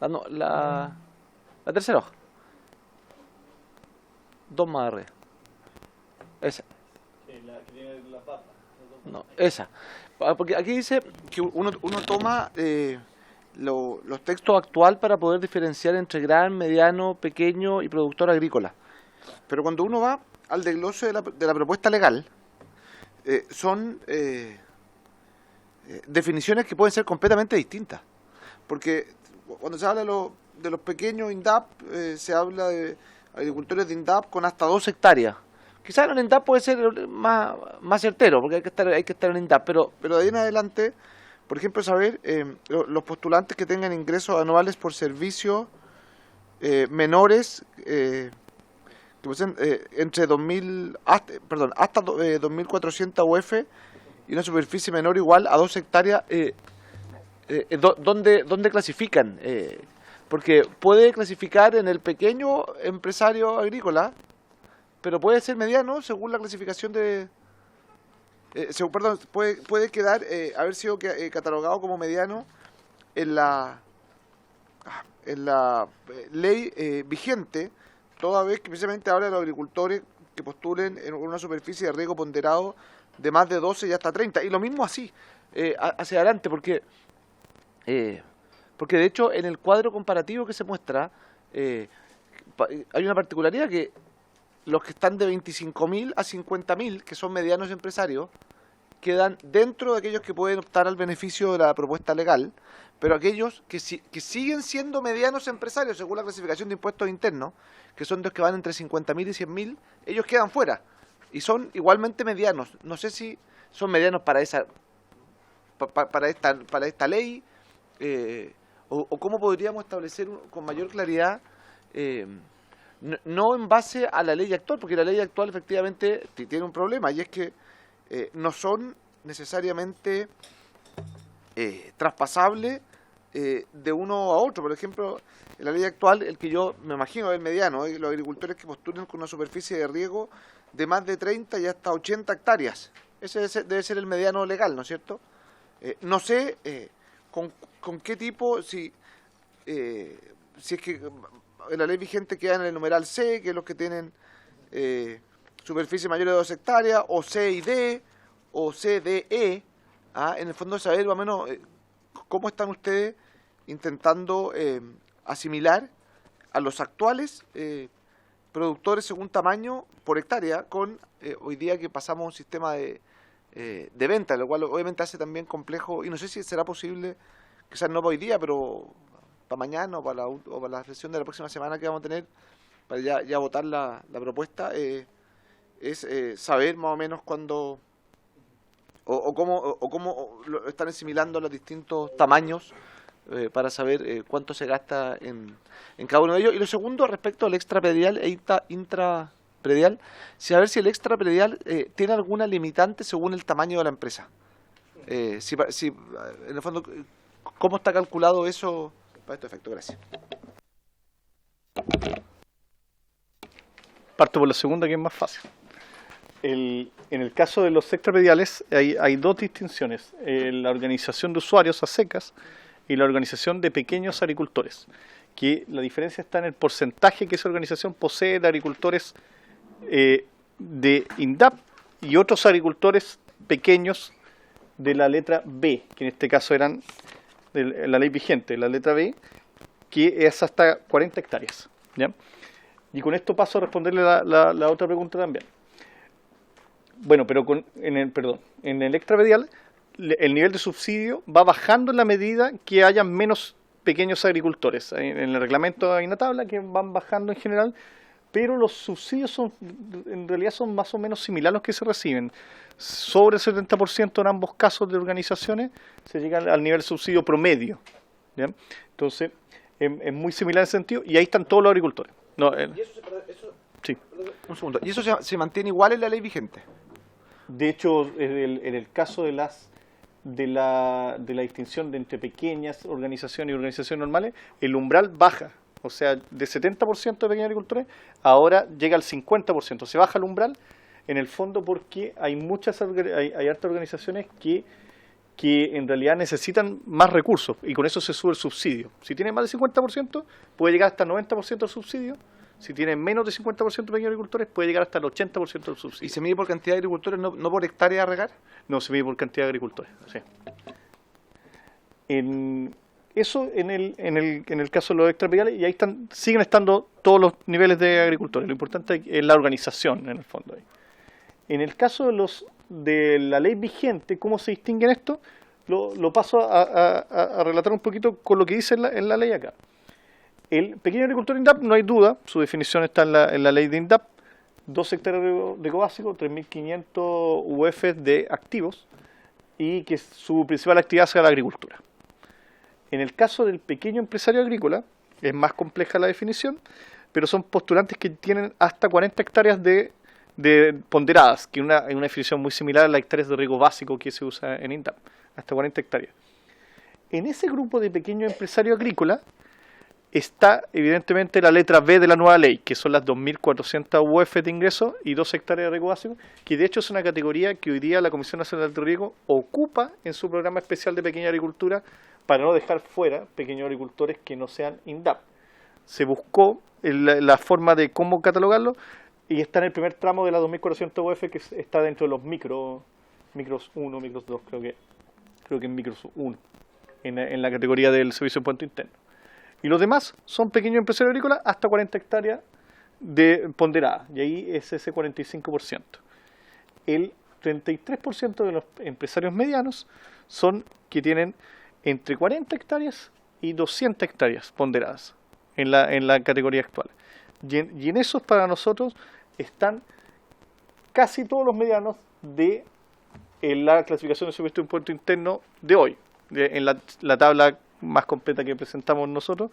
La tercera hoja. Dos más arriba. Esa. No, esa. Porque aquí dice que uno toma los textos actual para poder diferenciar entre gran, mediano, pequeño y productor agrícola. Pero cuando uno va al desglose de la propuesta legal, son definiciones que pueden ser completamente distintas. Porque cuando se habla de los pequeños INDAP, se habla de agricultores de INDAP con hasta 2 hectáreas. Quizás en el INDAP puede ser más certero, porque hay que estar en INDAP, pero de ahí en adelante, por ejemplo, saber los postulantes que tengan ingresos anuales por servicios menores entre 2.000 hasta 2.400 UF y una superficie menor o igual a 2 hectáreas. ¿Dónde clasifican? Porque puede clasificar en el pequeño empresario agrícola, pero puede ser mediano según la clasificación de perdón, puede quedar, haber sido catalogado como mediano en la ley vigente, toda vez que precisamente habla de los agricultores que postulen en una superficie de riego ponderado de más de 12 y hasta 30. Y lo mismo así, hacia adelante, porque de hecho en el cuadro comparativo que se muestra hay una particularidad, que los que están de 25.000 a 50.000, que son medianos empresarios, quedan dentro de aquellos que pueden optar al beneficio de la propuesta legal, pero aquellos que siguen siendo medianos empresarios según la clasificación de impuestos internos, que son los que van entre 50.000 y 100.000, ellos quedan fuera y son igualmente medianos. No sé si son medianos para esta ley, o cómo podríamos establecer con mayor claridad, no en base a la ley actual, porque la ley actual efectivamente tiene un problema, y es que no son necesariamente traspasables de uno a otro. Por ejemplo, en la ley actual, el que yo me imagino es el mediano, los agricultores que postulen con una superficie de riego de más de 30 y hasta 80 hectáreas. Ese debe ser el mediano legal, ¿no es cierto? No sé con qué tipo, si es que en la ley vigente queda en el numeral C, que es los que tienen superficie mayor de 2 hectáreas, o C y D, o C, D, E. En el fondo, saber más o menos cómo están ustedes intentando asimilar a los actuales productores según tamaño por hectárea, con hoy día que pasamos a un sistema de venta, lo cual obviamente hace también complejo, y no sé si será posible, quizás no para hoy día, pero para mañana o para la sesión de la próxima semana que vamos a tener, para ya votar la propuesta, es saber más o menos cuándo o cómo lo están asimilando los distintos tamaños, para saber cuánto se gasta en cada uno de ellos. Y lo segundo, respecto al extrapredial e intrapredial, saber si el extrapredial tiene alguna limitante según el tamaño de la empresa. Si en el fondo, ¿cómo está calculado eso para este efecto? Gracias. Parto por la segunda, que es más fácil. En el caso de los extraprediales hay dos distinciones: la organización de usuarios a secas y la organización de pequeños agricultores, que la diferencia está en el porcentaje que esa organización posee de agricultores de INDAP y otros agricultores pequeños de la letra B, que en este caso eran de la ley vigente, la letra B, que es hasta 40 hectáreas. ¿Ya? Y con esto paso a responderle la otra pregunta también. Bueno, pero en el extrapredial el nivel de subsidio va bajando en la medida que haya menos pequeños agricultores. En el reglamento hay una tabla que van bajando en general, pero los subsidios en realidad son más o menos similares a los que se reciben. Sobre el 70% en ambos casos de organizaciones se llega al nivel de subsidio promedio. ¿Ya? Entonces, es muy similar en ese sentido, y ahí están todos los agricultores. ¿Y Sí. Un segundo. ¿Y eso se mantiene igual en la ley vigente? De hecho, en el caso de la distinción entre pequeñas organizaciones y organizaciones normales, el umbral baja. O sea, de 70% de pequeños agricultores, ahora llega al 50%. Se baja el umbral, en el fondo, porque hay hartas organizaciones que en realidad necesitan más recursos, y con eso se sube el subsidio. Si tienen más del 50%, puede llegar hasta el 90% del subsidio. Si tienen menos de 50% de pequeños agricultores, puede llegar hasta el 80% del subsidio. ¿Y se mide por cantidad de agricultores, no por hectárea a regar? No, se mide por cantidad de agricultores, sí. Eso en el caso de los extraprediales, y ahí siguen estando todos los niveles de agricultores. Lo importante es la organización, en el fondo. Ahí. En el caso de la ley vigente, ¿cómo se distinguen esto? Lo paso a relatar un poquito con lo que dice en la ley acá. El pequeño agricultor INDAP, no hay duda, su definición está en la ley de INDAP: 2 hectáreas de riego básico, 3.500 UF de activos, y que su principal actividad sea la agricultura. En el caso del pequeño empresario agrícola, es más compleja la definición, pero son postulantes que tienen hasta 40 hectáreas de ponderadas, que es una definición muy similar a las hectáreas de riego básico que se usa en INDAP, hasta 40 hectáreas. En ese grupo de pequeño empresario agrícola, está evidentemente la letra B de la nueva ley, que son las 2.400 UF de ingreso y 2 hectáreas de riego básico, que de hecho es una categoría que hoy día la Comisión Nacional de Riego ocupa en su programa especial de pequeña agricultura para no dejar fuera pequeños agricultores que no sean INDAP. Se buscó la forma de cómo catalogarlo y está en el primer tramo de las 2.400 UF, que está dentro de los micros 1, micros 2, creo que en micros 1, en la categoría del servicio de impuesto interno. Y los demás son pequeños empresarios agrícolas hasta 40 hectáreas de ponderada, y ahí es ese 45%. El 33% de los empresarios medianos son que tienen entre 40 hectáreas y 200 hectáreas ponderadas en la categoría actual. Y en esos para nosotros están casi todos los medianos de la clasificación de servicio de impuesto interno de hoy, en la tabla más completa que presentamos nosotros,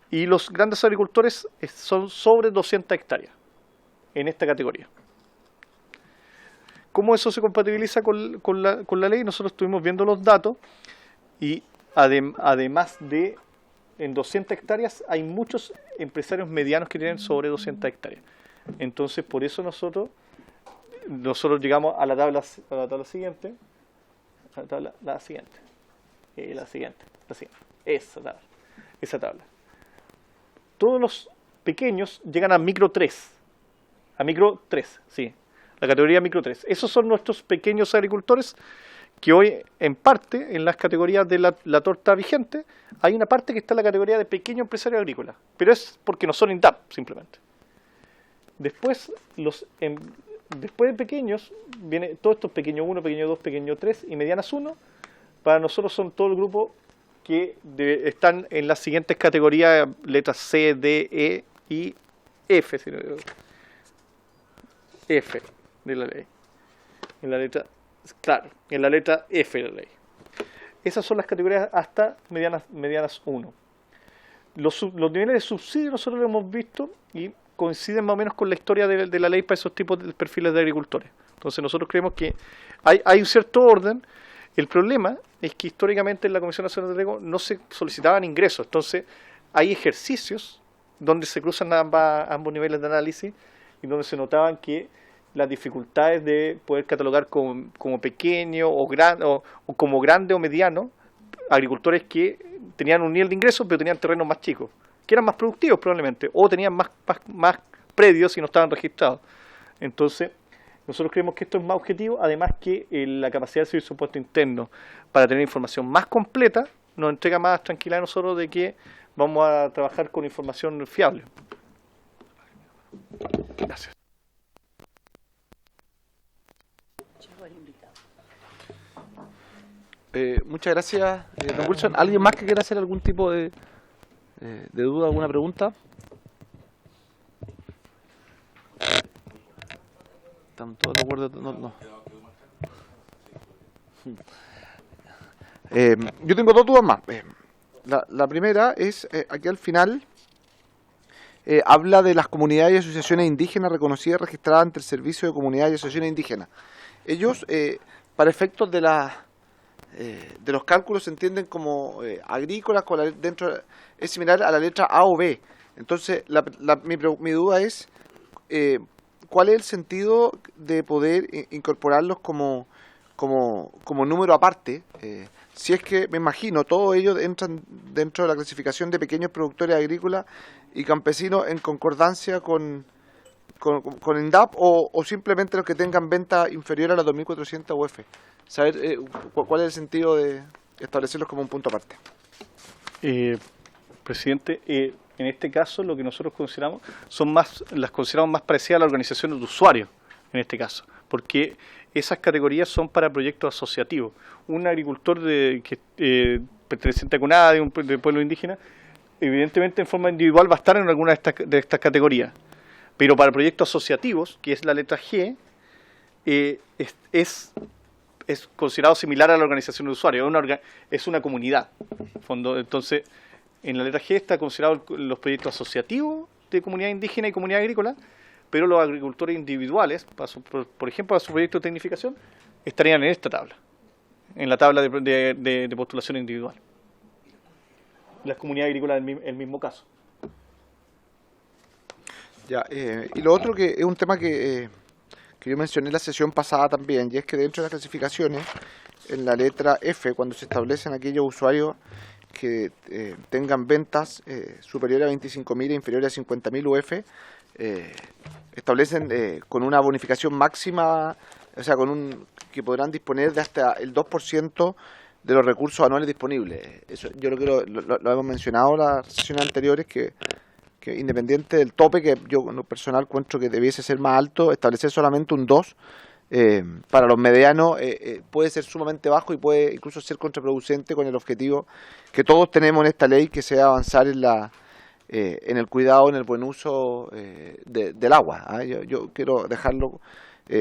y los grandes agricultores son sobre 200 hectáreas en esta categoría. ¿Cómo eso se compatibiliza con la ley? Nosotros estuvimos viendo los datos y además de en 200 hectáreas hay muchos empresarios medianos que tienen sobre 200 hectáreas. Entonces, por eso nosotros llegamos a la tabla siguiente, la siguiente. Esa tabla. Todos los pequeños llegan a micro 3. Sí. La categoría micro 3. Esos son nuestros pequeños agricultores que hoy, en parte, en las categorías de la torta vigente, hay una parte que está en la categoría de pequeño empresario agrícola. Pero es porque no son INDAP, simplemente. Después de pequeños, viene todos estos pequeño 1, pequeño 2, pequeño 3 y medianas 1. Para nosotros son todo el grupo que están en las siguientes categorías, letras C, D, E y F. F de la ley. En la letra F de la ley. Esas son las categorías hasta medianas 1. Los niveles de subsidio nosotros lo hemos visto y coinciden más o menos con la historia de la ley para esos tipos de perfiles de agricultores. Entonces nosotros creemos que hay un cierto orden. El problema es que históricamente en la Comisión Nacional de Riego no se solicitaban ingresos. Entonces hay ejercicios donde se cruzan ambos niveles de análisis y donde se notaban que las dificultades de poder catalogar como pequeño o como grande o mediano agricultores que tenían un nivel de ingresos pero tenían terrenos más chicos, que eran más productivos probablemente, o tenían más predios y no estaban registrados. Entonces, nosotros creemos que esto es más objetivo, además que la capacidad del servicio de impuesto interno para tener información más completa nos entrega más tranquilidad a nosotros de que vamos a trabajar con información fiable. Gracias. Muchas gracias, don Wilson. ¿Alguien más que quiera hacer algún tipo de duda, alguna pregunta? ¿Están todos de acuerdo? No. Yo tengo dos dudas más. La primera es, aquí al final, habla de las comunidades y asociaciones indígenas reconocidas y registradas ante el Servicio de Comunidades y Asociaciones Indígenas. Ellos, para efectos de los cálculos, se entienden como agrícolas, es similar a la letra A o B. Entonces, mi duda es, ¿cuál es el sentido de poder incorporarlos como número aparte? Si es que, me imagino, todos ellos entran dentro de la clasificación de pequeños productores agrícolas y campesinos en concordancia con INDAP o simplemente los que tengan venta inferior a las 2.400 UF. Saber cuál es el sentido de establecerlos como un punto aparte. Presidente, en este caso lo que nosotros consideramos las consideramos más parecidas a las organizaciones de usuarios, en este caso, porque esas categorías son para proyectos asociativos. Un agricultor perteneciente a CONADE, de pueblo indígena, evidentemente en forma individual va a estar en alguna de estas categorías, pero para proyectos asociativos, que es la letra G, es considerado similar a la organización de usuarios, es una comunidad. Entonces, en la letra G está considerado los proyectos asociativos de comunidad indígena y comunidad agrícola, pero los agricultores individuales, por ejemplo, para su proyecto de tecnificación, estarían en esta tabla, en la tabla de postulación individual. Las comunidades agrícolas, el mismo caso. Ya, y lo otro que es un tema que yo mencioné en la sesión pasada también, y es que dentro de las clasificaciones, en la letra F, cuando se establecen aquellos usuarios que tengan ventas superiores a 25.000 e inferiores a 50.000 UF, establecen con una bonificación máxima, o sea, que podrán disponer de hasta el 2% de los recursos anuales disponibles. Eso yo creo que lo hemos mencionado en las sesiones anteriores, que independiente del tope, que yo en lo personal encuentro que debiese ser más alto, establecer solamente un 2 para los medianos puede ser sumamente bajo y puede incluso ser contraproducente con el objetivo que todos tenemos en esta ley, que sea avanzar en el cuidado, en el buen uso del agua. Yo quiero dejarlo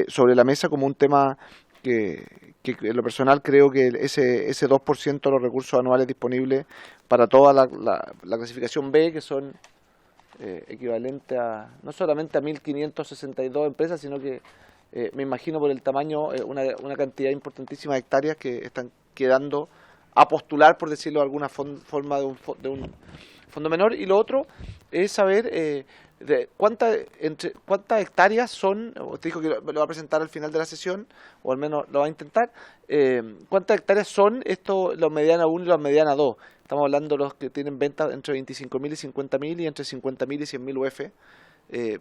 sobre la mesa como un tema que en lo personal creo que ese 2% de los recursos anuales disponibles para toda la clasificación B, que son equivalente no solamente a 1.562 empresas, sino que me imagino por el tamaño una cantidad importantísima de hectáreas que están quedando a postular, por decirlo de alguna forma, de un fondo menor. Y lo otro es saber cuántas hectáreas son, usted dijo que lo va a presentar al final de la sesión, o al menos lo va a intentar, cuántas hectáreas son los mediana 1 y los mediana 2. Estamos hablando de los que tienen ventas entre 25.000 y 50.000 y entre 50.000 y 100.000 UF,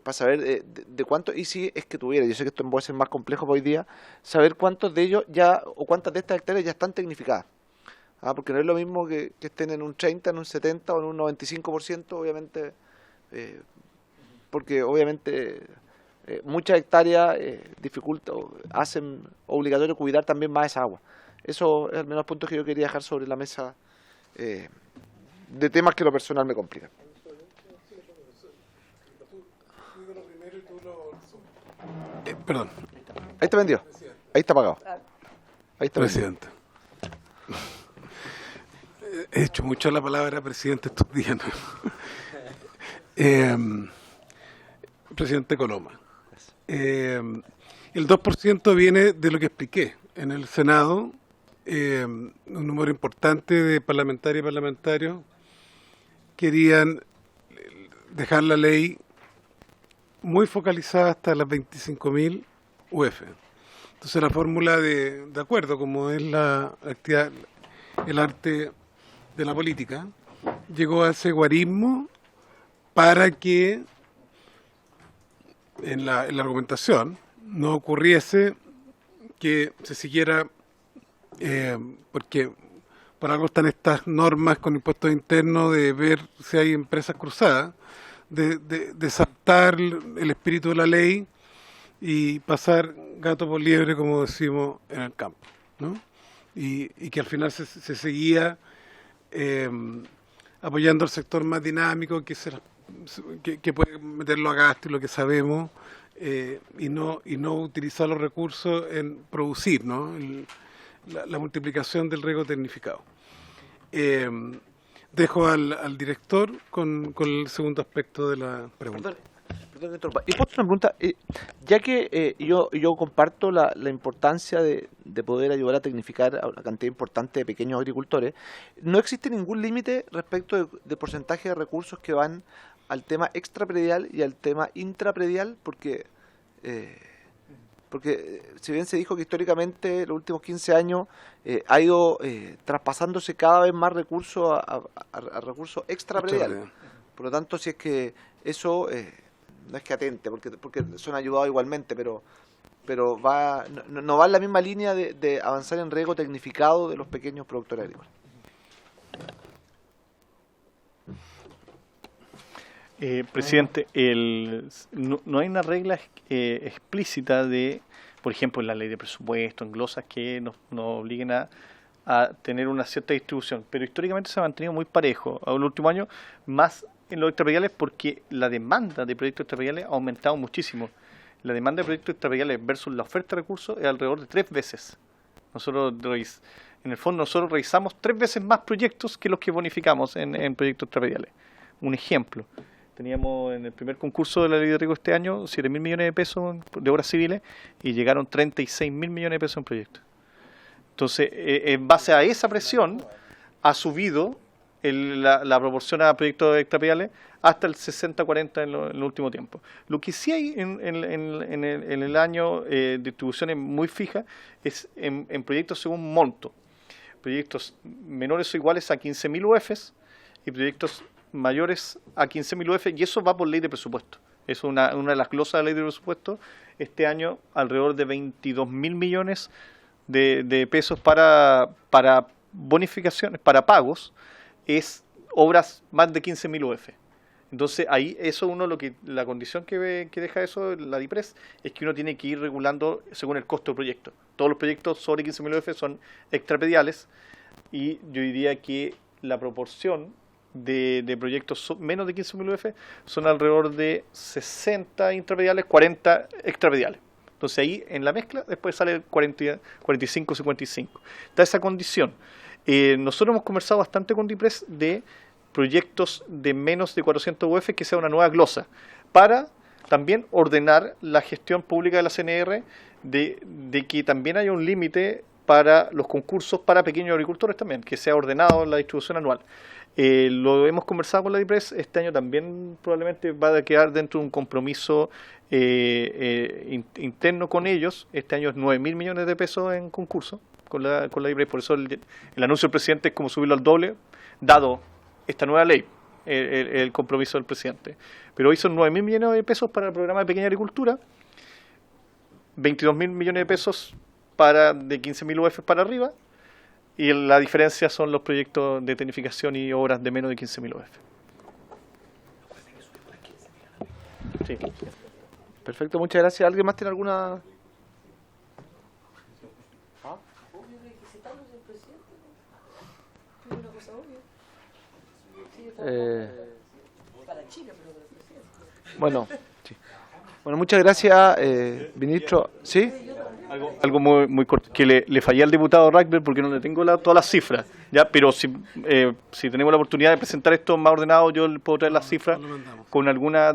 para saber de cuánto, y si es que tuviera, yo sé que esto puede ser más complejo hoy día, saber cuántos de ellos ya, o cuántas de estas hectáreas ya están tecnificadas. Porque no es lo mismo que estén en un 30, en un 70 o en un 95%, obviamente, porque obviamente muchas hectáreas hacen obligatorio cuidar también más esa agua. Eso es al menos puntos que yo quería dejar sobre la mesa, de temas que lo personal me complican. Perdón. Ahí está vendido. Ahí está pagado. Ahí está vendido. Presidente. He hecho mucho la palabra presidente estos días, ¿no? Presidente Coloma. El 2% viene de lo que expliqué. En el Senado, un número importante de parlamentarias y parlamentarios querían dejar la ley muy focalizada hasta las 25.000 UF. Entonces la fórmula de acuerdo, como es la actividad, el arte de la política, llegó a ese guarismo para que en la argumentación no ocurriese que se siguiera, porque por algo están estas normas con impuestos internos de ver si hay empresas cruzadas, de saltar el espíritu de la ley y pasar gato por liebre, como decimos en el campo, ¿no? Y que al final se seguía apoyando al sector más dinámico, que puede meterlo a gasto y lo que sabemos, y no utilizar los recursos en producir, ¿no? La multiplicación del riego tecnificado. Dejo al director con el segundo aspecto de la pregunta. Perdón, doctor. Y puedo hacer una pregunta, ya que yo comparto la importancia de poder ayudar a tecnificar a una cantidad importante de pequeños agricultores, ¿no existe ningún límite respecto de porcentaje de recursos que van al tema extrapredial y al tema intrapredial? Porque si bien se dijo que históricamente los últimos 15 años ha ido traspasándose cada vez más recursos a recursos extrapredial. Por lo tanto, si es que eso no es que atente, porque son ayudados igualmente, pero no va en la misma línea de avanzar en riego tecnificado de los pequeños productores agrícolas. Presidente, no hay una regla explícita por ejemplo, en la ley de presupuesto, en glosas que nos obliguen a tener una cierta distribución, pero históricamente se ha mantenido muy parejo. En los últimos años, más en los extraprediales, porque la demanda de proyectos extraprediales ha aumentado muchísimo. La demanda de proyectos extraprediales versus la oferta de recursos es alrededor de 3 veces. En el fondo, nosotros revisamos 3 veces más proyectos que los que bonificamos en proyectos extraprediales. Un ejemplo. Teníamos en el primer concurso de la ley de riego este año 7.000 millones de pesos de obras civiles y llegaron 36.000 millones de pesos en proyectos. Entonces, en base a esa presión, ha subido la proporción a proyectos extrapiales hasta el 60-40 en el último tiempo. Lo que sí hay en el año distribuciones muy fijas es en proyectos según monto. Proyectos menores o iguales a 15.000 UFs y proyectos mayores a 15.000 UF, y eso va por ley de presupuesto. Es una de las glosas de la ley de presupuesto. Este año alrededor de 22.000 millones de pesos para bonificaciones, para pagos, es obras más de 15.000 UF. Entonces ahí eso la condición que deja eso la DIPRES es que uno tiene que ir regulando según el costo del proyecto. Todos los proyectos sobre 15.000 UF son extrapediales, y yo diría que la proporción de proyectos menos de 15.000 UF son alrededor de 60 intrapediales, 40 extrapediales. Entonces ahí en la mezcla después sale 45-55. Está esa condición. Nosotros hemos conversado bastante con DIPRES de proyectos de menos de 400 UF, que sea una nueva glosa, para también ordenar la gestión pública de la CNR, de que también haya un límite para los concursos para pequeños agricultores también, que sea ordenado la distribución anual. Lo hemos conversado con la DIPRES, este año también probablemente va a quedar dentro de un compromiso interno con ellos. Este año es 9.000 millones de pesos en concurso con la DIPRES, por eso el anuncio del presidente es como subirlo al doble, dado esta nueva ley, el compromiso del presidente. Pero hoy son 9.000 millones de pesos para el programa de pequeña agricultura, 22.000 millones de pesos de 15.000 UF para arriba, y la diferencia son los proyectos de tecnificación y obras de menos de 15.000 UF. Sí. Perfecto, muchas gracias. ¿Alguien más tiene alguna...? Bueno, sí. Bueno, muchas gracias, ministro. ¿Sí? Algo muy corto, que le fallé al diputado Rackberg porque no le tengo todas las cifras, ya, pero si tenemos la oportunidad de presentar esto más ordenado, yo le puedo traer las cifras con alguna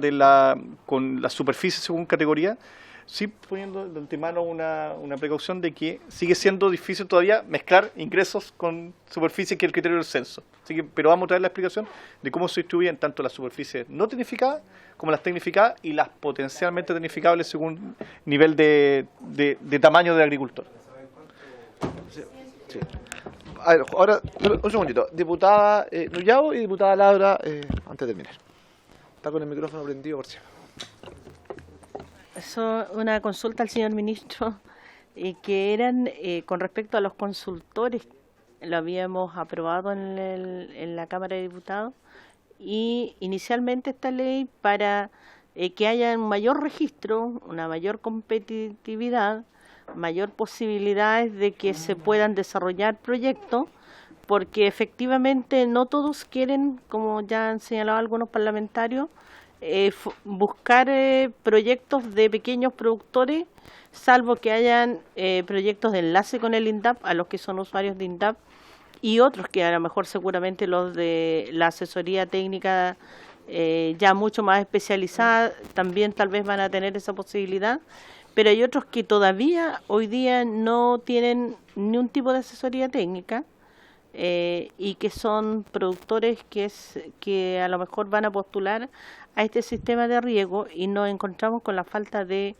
con la superficie según categoría, sí poniendo de antemano una precaución de que sigue siendo difícil todavía mezclar ingresos con superficie, que es el criterio del censo. Así que, pero vamos a traer la explicación de cómo se distribuyen tanto las superficies no tecnificadas como las tecnificadas y las potencialmente tecnificables según nivel de tamaño del agricultor. Sí. A ver, ahora, un segundito. Diputada Nullao y diputada Laura, antes de terminar. Está con el micrófono prendido, por si. Eso, una consulta al señor ministro, que eran con respecto a los consultores. Lo habíamos aprobado en la Cámara de Diputados, y inicialmente esta ley para que haya un mayor registro, una mayor competitividad, mayor posibilidades de que se puedan desarrollar proyectos, porque efectivamente no todos quieren, como ya han señalado algunos parlamentarios, buscar proyectos de pequeños productores, salvo que hayan proyectos de enlace con el INDAP, a los que son usuarios de INDAP, y otros que a lo mejor seguramente los de la asesoría técnica ya mucho más especializada también tal vez van a tener esa posibilidad, pero hay otros que todavía hoy día no tienen ni un tipo de asesoría técnica, y que son productores que a lo mejor van a postular a este sistema de riego, y nos encontramos con la falta de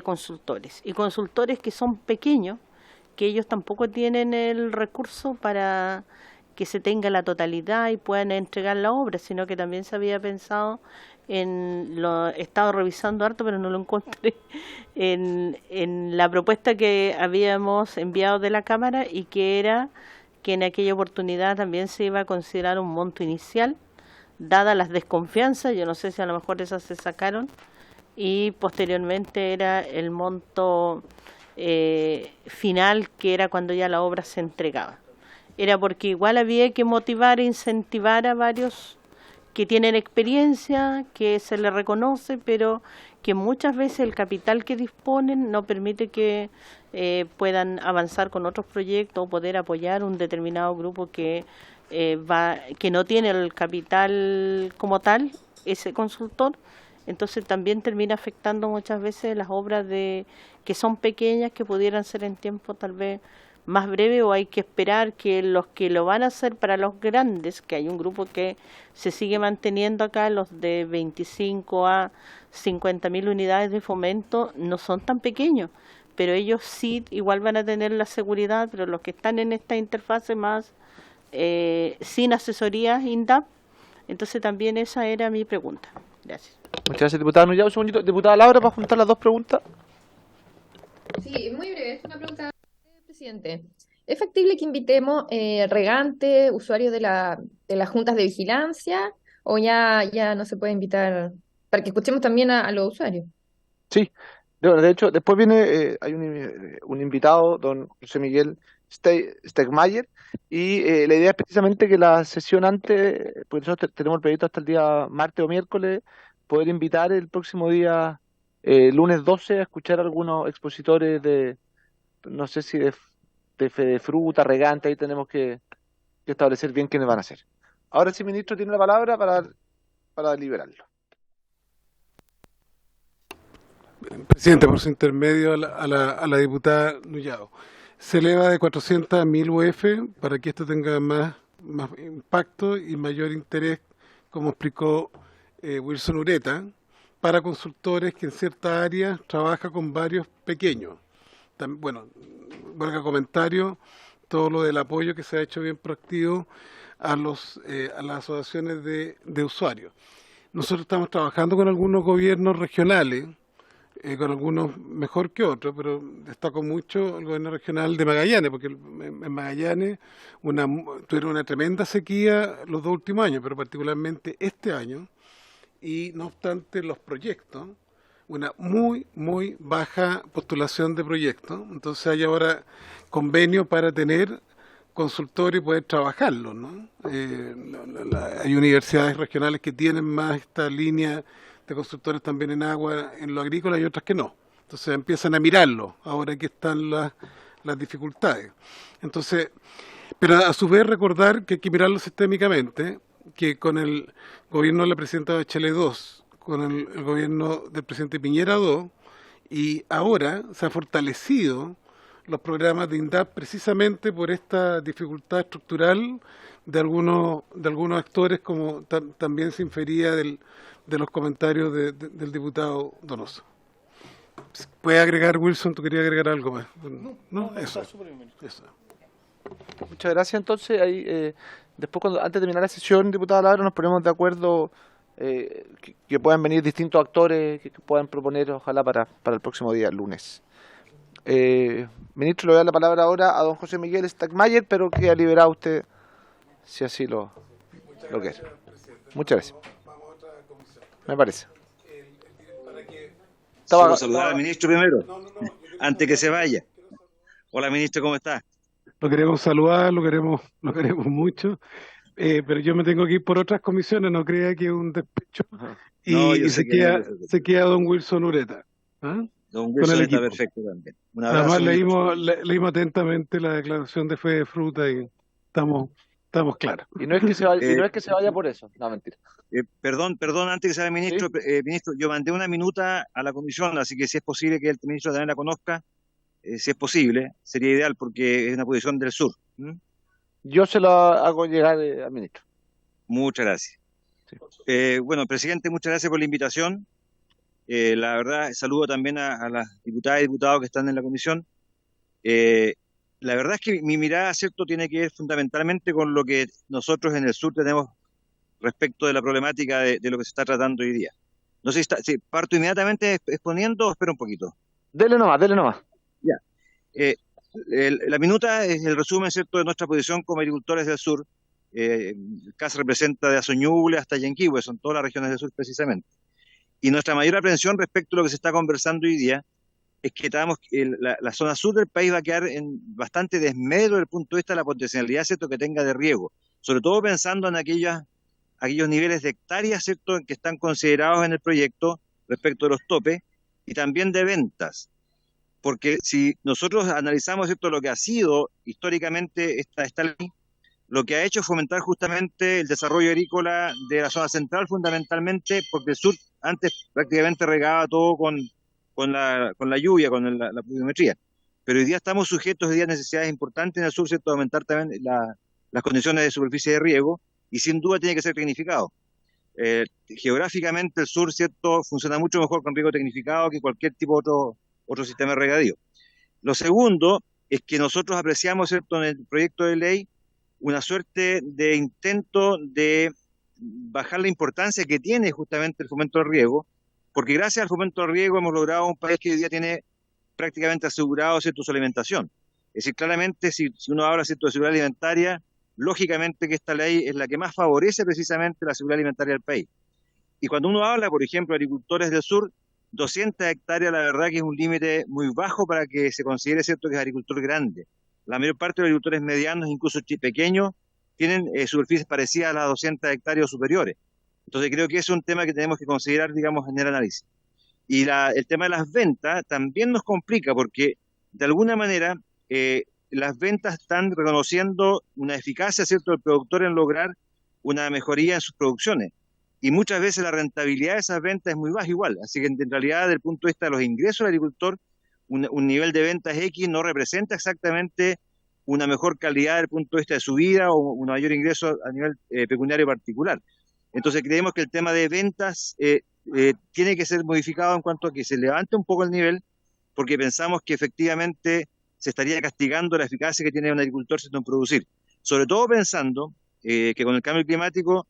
consultores, y consultores que son pequeños, que ellos tampoco tienen el recurso para que se tenga la totalidad y puedan entregar la obra, sino que también se había pensado he estado revisando harto, pero no lo encontré, en la propuesta que habíamos enviado de la Cámara, y que era que en aquella oportunidad también se iba a considerar un monto inicial, dada las desconfianzas, yo no sé si a lo mejor esas se sacaron, y posteriormente era el monto final, que era cuando ya la obra se entregaba. Era porque igual había que motivar e incentivar a varios que tienen experiencia, que se les reconoce, pero que muchas veces el capital que disponen no permite que puedan avanzar con otros proyectos o poder apoyar un determinado grupo que no tiene el capital como tal, ese consultor. Entonces también termina afectando muchas veces las obras que son pequeñas, que pudieran ser en tiempo tal vez más breve o hay que esperar que los que lo van a hacer para los grandes, que hay un grupo que se sigue manteniendo acá, los de 25 a 50.000 unidades de fomento, no son tan pequeños, pero ellos sí igual van a tener la seguridad, pero los que están en esta interfase más sin asesoría INDAP, entonces también esa era mi pregunta. Gracias. Muchas gracias, diputada Nuñao. Un segundito. Diputada Laura, para juntar las dos preguntas. Sí, muy breve, es una pregunta, presidente. ¿Es factible que invitemos regantes, usuarios de las juntas de vigilancia, o ya no se puede invitar para que escuchemos también a los usuarios? Sí. De hecho, después viene, hay un invitado, don José Miguel Stegmayer, y la idea es precisamente que la sesión antes, porque nosotros tenemos el proyecto hasta el día martes o miércoles, poder invitar el próximo día, lunes 12, a escuchar a algunos expositores no sé si de fruta, regante, ahí tenemos que establecer bien quiénes van a ser. Ahora sí, ministro, tiene la palabra para deliberarlo. Presidente, por su intermedio a la diputada Nullao. Se eleva de 400 a 1000 UF para que esto tenga más impacto y mayor interés, como explicó Wilson Ureta, para consultores que en ciertas áreas trabaja con varios pequeños. Bueno, valga comentario, todo lo del apoyo que se ha hecho bien proactivo a las asociaciones de usuarios. Nosotros estamos trabajando con algunos gobiernos regionales, con algunos mejor que otros, pero destaco mucho el gobierno regional de Magallanes, porque en Magallanes tuvieron una tremenda sequía los 2 últimos años, pero particularmente este año, y no obstante los proyectos, una muy baja postulación de proyectos, entonces hay ahora convenio para tener consultorio y poder trabajarlo, ¿no? Hay universidades regionales que tienen más esta línea de consultores también en agua, en lo agrícola, y otras que no. Entonces empiezan a mirarlo, ahora que están las dificultades. Entonces, pero a su vez recordar que hay que mirarlo sistémicamente, que con el gobierno de la presidenta Bachelet II, con el gobierno del presidente Piñera II, y ahora se ha fortalecido los programas de INDAP precisamente por esta dificultad estructural de algunos actores, como también se infería de los comentarios del diputado Donoso. ¿Puede agregar, Wilson? ¿Tú querías agregar algo más? No, eso. Muchas gracias. Entonces, ahí, después, antes de terminar la sesión, diputada Laura, nos ponemos de acuerdo que puedan venir distintos actores que puedan proponer, ojalá, para el próximo día, lunes. Ministro, le voy a dar la palabra ahora a don José Miguel Stegmayer, pero queda liberado usted, si así lo quiere. Muchas gracias. Me parece. Solo saludar al ministro primero, antes que se vaya. Hola, ministro, ¿cómo está? Lo queremos saludar, lo queremos mucho, pero yo me tengo que ir por otras comisiones, no crea que es un despecho. Y se queda don Wilson Ureta. ¿Ah? Don Wilson está perfecto también. Un abrazo. Además leímos atentamente la declaración de fe de fruta y estamos claros. Y no es que se vaya por eso, no, mentira. Perdón, antes que se vaya el ministro, ¿sí? Ministro, yo mandé una minuta a la comisión, así que si es posible que el ministro también la conozca, si es posible, sería ideal porque es una posición del sur. Yo se la hago llegar al ministro. Muchas gracias. Sí. Bueno, presidente, muchas gracias por la invitación. La verdad, saludo también a las diputadas y diputados que están en la comisión. La verdad es que mi mirada, ¿cierto?, tiene que ver fundamentalmente con lo que nosotros en el sur tenemos respecto de la problemática de lo que se está tratando hoy día. No sé si parto inmediatamente exponiendo o espero un poquito. Dele nomás. Ya. La minuta es el resumen, ¿cierto?, de nuestra posición como agricultores del sur. El caso representa de Azoñuble hasta Yanquihue, son todas las regiones del sur precisamente. Y nuestra mayor aprensión respecto a lo que se está conversando hoy día es que la zona sur del país va a quedar en bastante desmedro desde el punto de vista de la potencialidad, ¿cierto?, que tenga de riego, sobre todo pensando en aquellos niveles de hectáreas, ¿cierto?, que están considerados en el proyecto respecto de los topes y también de ventas. Porque si nosotros analizamos, ¿cierto?, lo que ha sido históricamente esta ley, lo que ha hecho es fomentar justamente el desarrollo agrícola de la zona central fundamentalmente, porque el sur antes prácticamente regaba todo con la lluvia, con la pluviometría. pero hoy día estamos sujetos hoy día a necesidades importantes en el sur, ¿cierto?, de aumentar también las condiciones de superficie de riego, y sin duda tiene que ser tecnificado. Geográficamente el sur, ¿cierto?, funciona mucho mejor con riego tecnificado que cualquier tipo de otro sistema de regadío. Lo segundo es que nosotros apreciamos, ¿cierto?, en el proyecto de ley una suerte de intento de bajar la importancia que tiene justamente el fomento del riego, porque gracias al fomento del riego hemos logrado un país que hoy día tiene prácticamente asegurado, ¿cierto?, su alimentación. Es decir, claramente si uno habla, ¿cierto?, de seguridad alimentaria, lógicamente que esta ley es la que más favorece precisamente la seguridad alimentaria del país. Y cuando uno habla, por ejemplo, de agricultores del sur, 200 hectáreas, la verdad que es un límite muy bajo para que se considere, cierto, que es agricultor grande. La mayor parte de los agricultores medianos, incluso pequeños, tienen superficies parecidas a las 200 hectáreas o superiores. Entonces creo que es un tema que tenemos que considerar, digamos, en el análisis. Y el tema de las ventas también nos complica porque, de alguna manera, las ventas están reconociendo una eficacia, ¿cierto?, del productor en lograr una mejoría en sus producciones. Y muchas veces la rentabilidad de esas ventas es muy baja igual. Así que en realidad, desde el punto de vista de los ingresos del agricultor, un nivel de ventas X no representa exactamente una mejor calidad desde el punto de vista de su vida o un mayor ingreso a nivel pecuniario particular. Entonces creemos que el tema de ventas tiene que ser modificado en cuanto a que se levante un poco el nivel, porque pensamos que efectivamente se estaría castigando la eficacia que tiene un agricultor en producir. Sobre todo pensando que con el cambio climático,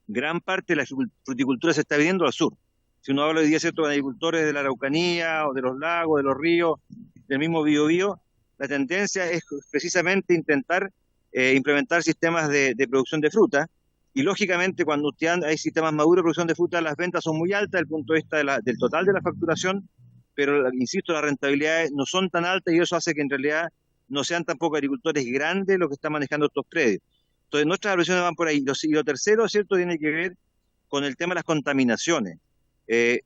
gran parte de la fruticultura se está viniendo al sur. Si uno habla hoy día, ¿cierto?, de agricultores de la Araucanía o de los lagos, de los ríos, del mismo Biobío, la tendencia es precisamente intentar implementar sistemas de producción de fruta. Y lógicamente cuando hay sistemas maduros de producción de fruta, las ventas son muy altas desde el punto de vista del total de la facturación, pero insisto, las rentabilidades no son tan altas y eso hace que en realidad no sean tampoco agricultores grandes los que están manejando estos predios. Entonces nuestras evaluaciones van por ahí. Y lo tercero, ¿cierto?, tiene que ver con el tema de las contaminaciones,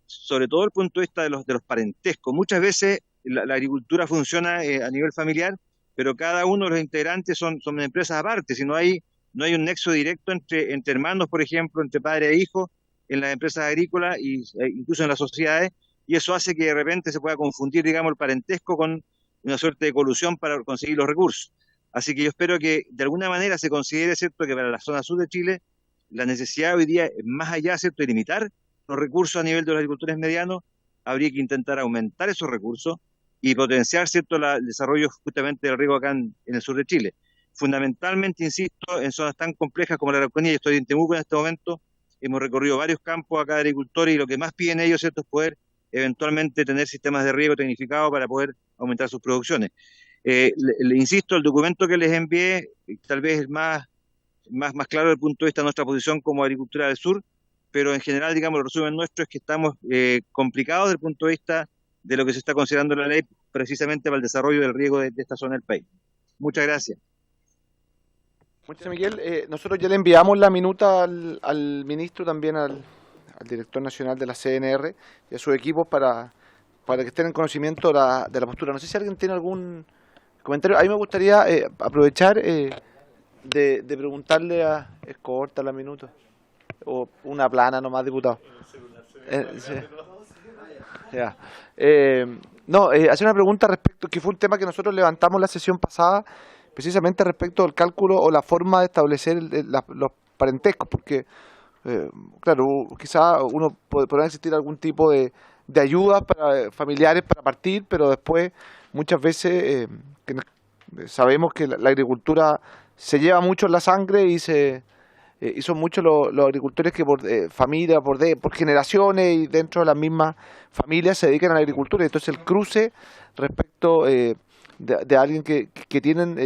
sobre todo desde el punto de vista de los parentescos. Muchas veces la agricultura funciona a nivel familiar, pero cada uno de los integrantes son empresas aparte, si no hay un nexo directo entre hermanos, por ejemplo, entre padre e hijo, en las empresas agrícolas e incluso en las sociedades, y eso hace que de repente se pueda confundir, digamos, el parentesco con una suerte de colusión para conseguir los recursos. Así que yo espero que de alguna manera se considere, ¿cierto?, que para la zona sur de Chile la necesidad hoy día es más allá, ¿cierto?, de limitar los recursos a nivel de los agricultores medianos, habría que intentar aumentar esos recursos y potenciar, ¿cierto?, el desarrollo justamente del riego acá en el sur de Chile. Fundamentalmente, insisto, en zonas tan complejas como la Araucanía. Yo estoy en Temuco en este momento, hemos recorrido varios campos acá de agricultores y lo que más piden ellos, ¿cierto?, es poder eventualmente tener sistemas de riego tecnificados para poder aumentar sus producciones. Le insisto, el documento que les envié tal vez es más claro desde el punto de vista de nuestra posición como agricultura del sur, pero en general, digamos, el resumen nuestro es que estamos complicados desde el punto de vista de lo que se está considerando en la ley precisamente para el desarrollo del riego de esta zona del país. Muchas gracias. Muchas gracias, Miguel. Nosotros ya le enviamos la minuta al ministro, también al director nacional de la CNR y a sus equipos para que estén en conocimiento de la postura. No sé si alguien tiene algún comentario. A mí me gustaría aprovechar de preguntarle a... ¿Es corta la minuta? ¿O una plana nomás, diputado? Sí. Ya. Hacer una pregunta respecto, que fue un tema que nosotros levantamos la sesión pasada, precisamente respecto al cálculo o la forma de establecer los parentescos, porque, claro, quizá podrá existir algún tipo de ayuda para familiares para partir, pero después muchas veces sabemos que la agricultura se lleva mucho en la sangre y son muchos los agricultores que por familia, por generaciones y dentro de las mismas familias se dedican a la agricultura. Entonces el cruce respecto de alguien que tienen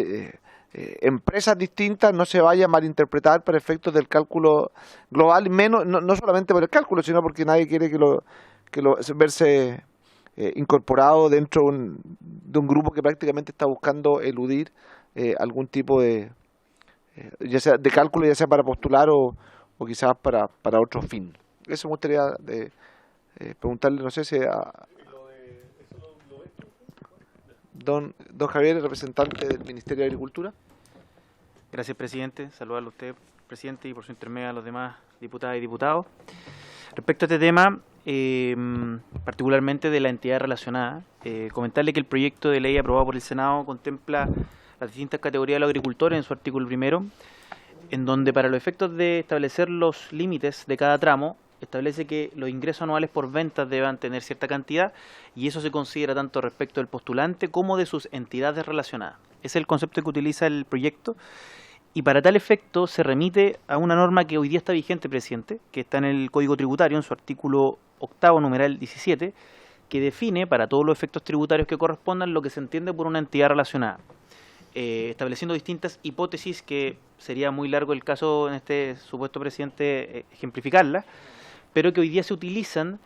empresas distintas no se vaya a malinterpretar para efectos del cálculo global, menos no solamente por el cálculo, sino porque nadie quiere verse incorporado dentro de un grupo que prácticamente está buscando eludir algún tipo de ya sea de cálculo, ya sea para postular o quizás para otro fin. Eso me gustaría preguntarle, no sé si don Javier, el representante del Ministerio de Agricultura. Gracias, presidente. Saludarlo a usted, presidente, y por su intermedio a los demás diputadas y diputados. Respecto a este tema, particularmente de la entidad relacionada. Comentarle que el proyecto de ley aprobado por el Senado contempla las distintas categorías de los agricultores en su artículo primero, en donde para los efectos de establecer los límites de cada tramo, establece que los ingresos anuales por ventas deban tener cierta cantidad, y eso se considera tanto respecto del postulante como de sus entidades relacionadas. Ese es el concepto que utiliza el proyecto, y para tal efecto se remite a una norma que hoy día está vigente, presidente, que está en el Código Tributario, en su artículo 8º, numeral 17, que define para todos los efectos tributarios que correspondan lo que se entiende por una entidad relacionada, estableciendo distintas hipótesis que sería muy largo el caso en este supuesto, presidente, ejemplificarlas, pero que hoy día se utilizan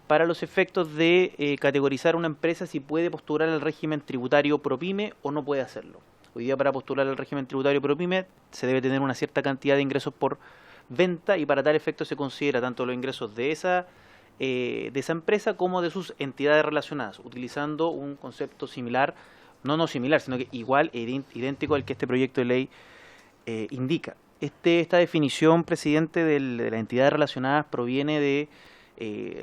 para los efectos de categorizar una empresa si puede postular al régimen tributario ProPyme o no puede hacerlo. Hoy día para postular al régimen tributario ProPyme se debe tener una cierta cantidad de ingresos por venta, y para tal efecto se considera tanto los ingresos de esa empresa como de sus entidades relacionadas, utilizando un concepto similar, no similar, sino que igual e idéntico al que este proyecto de ley indica. Esta definición, presidente, de las entidades relacionadas proviene de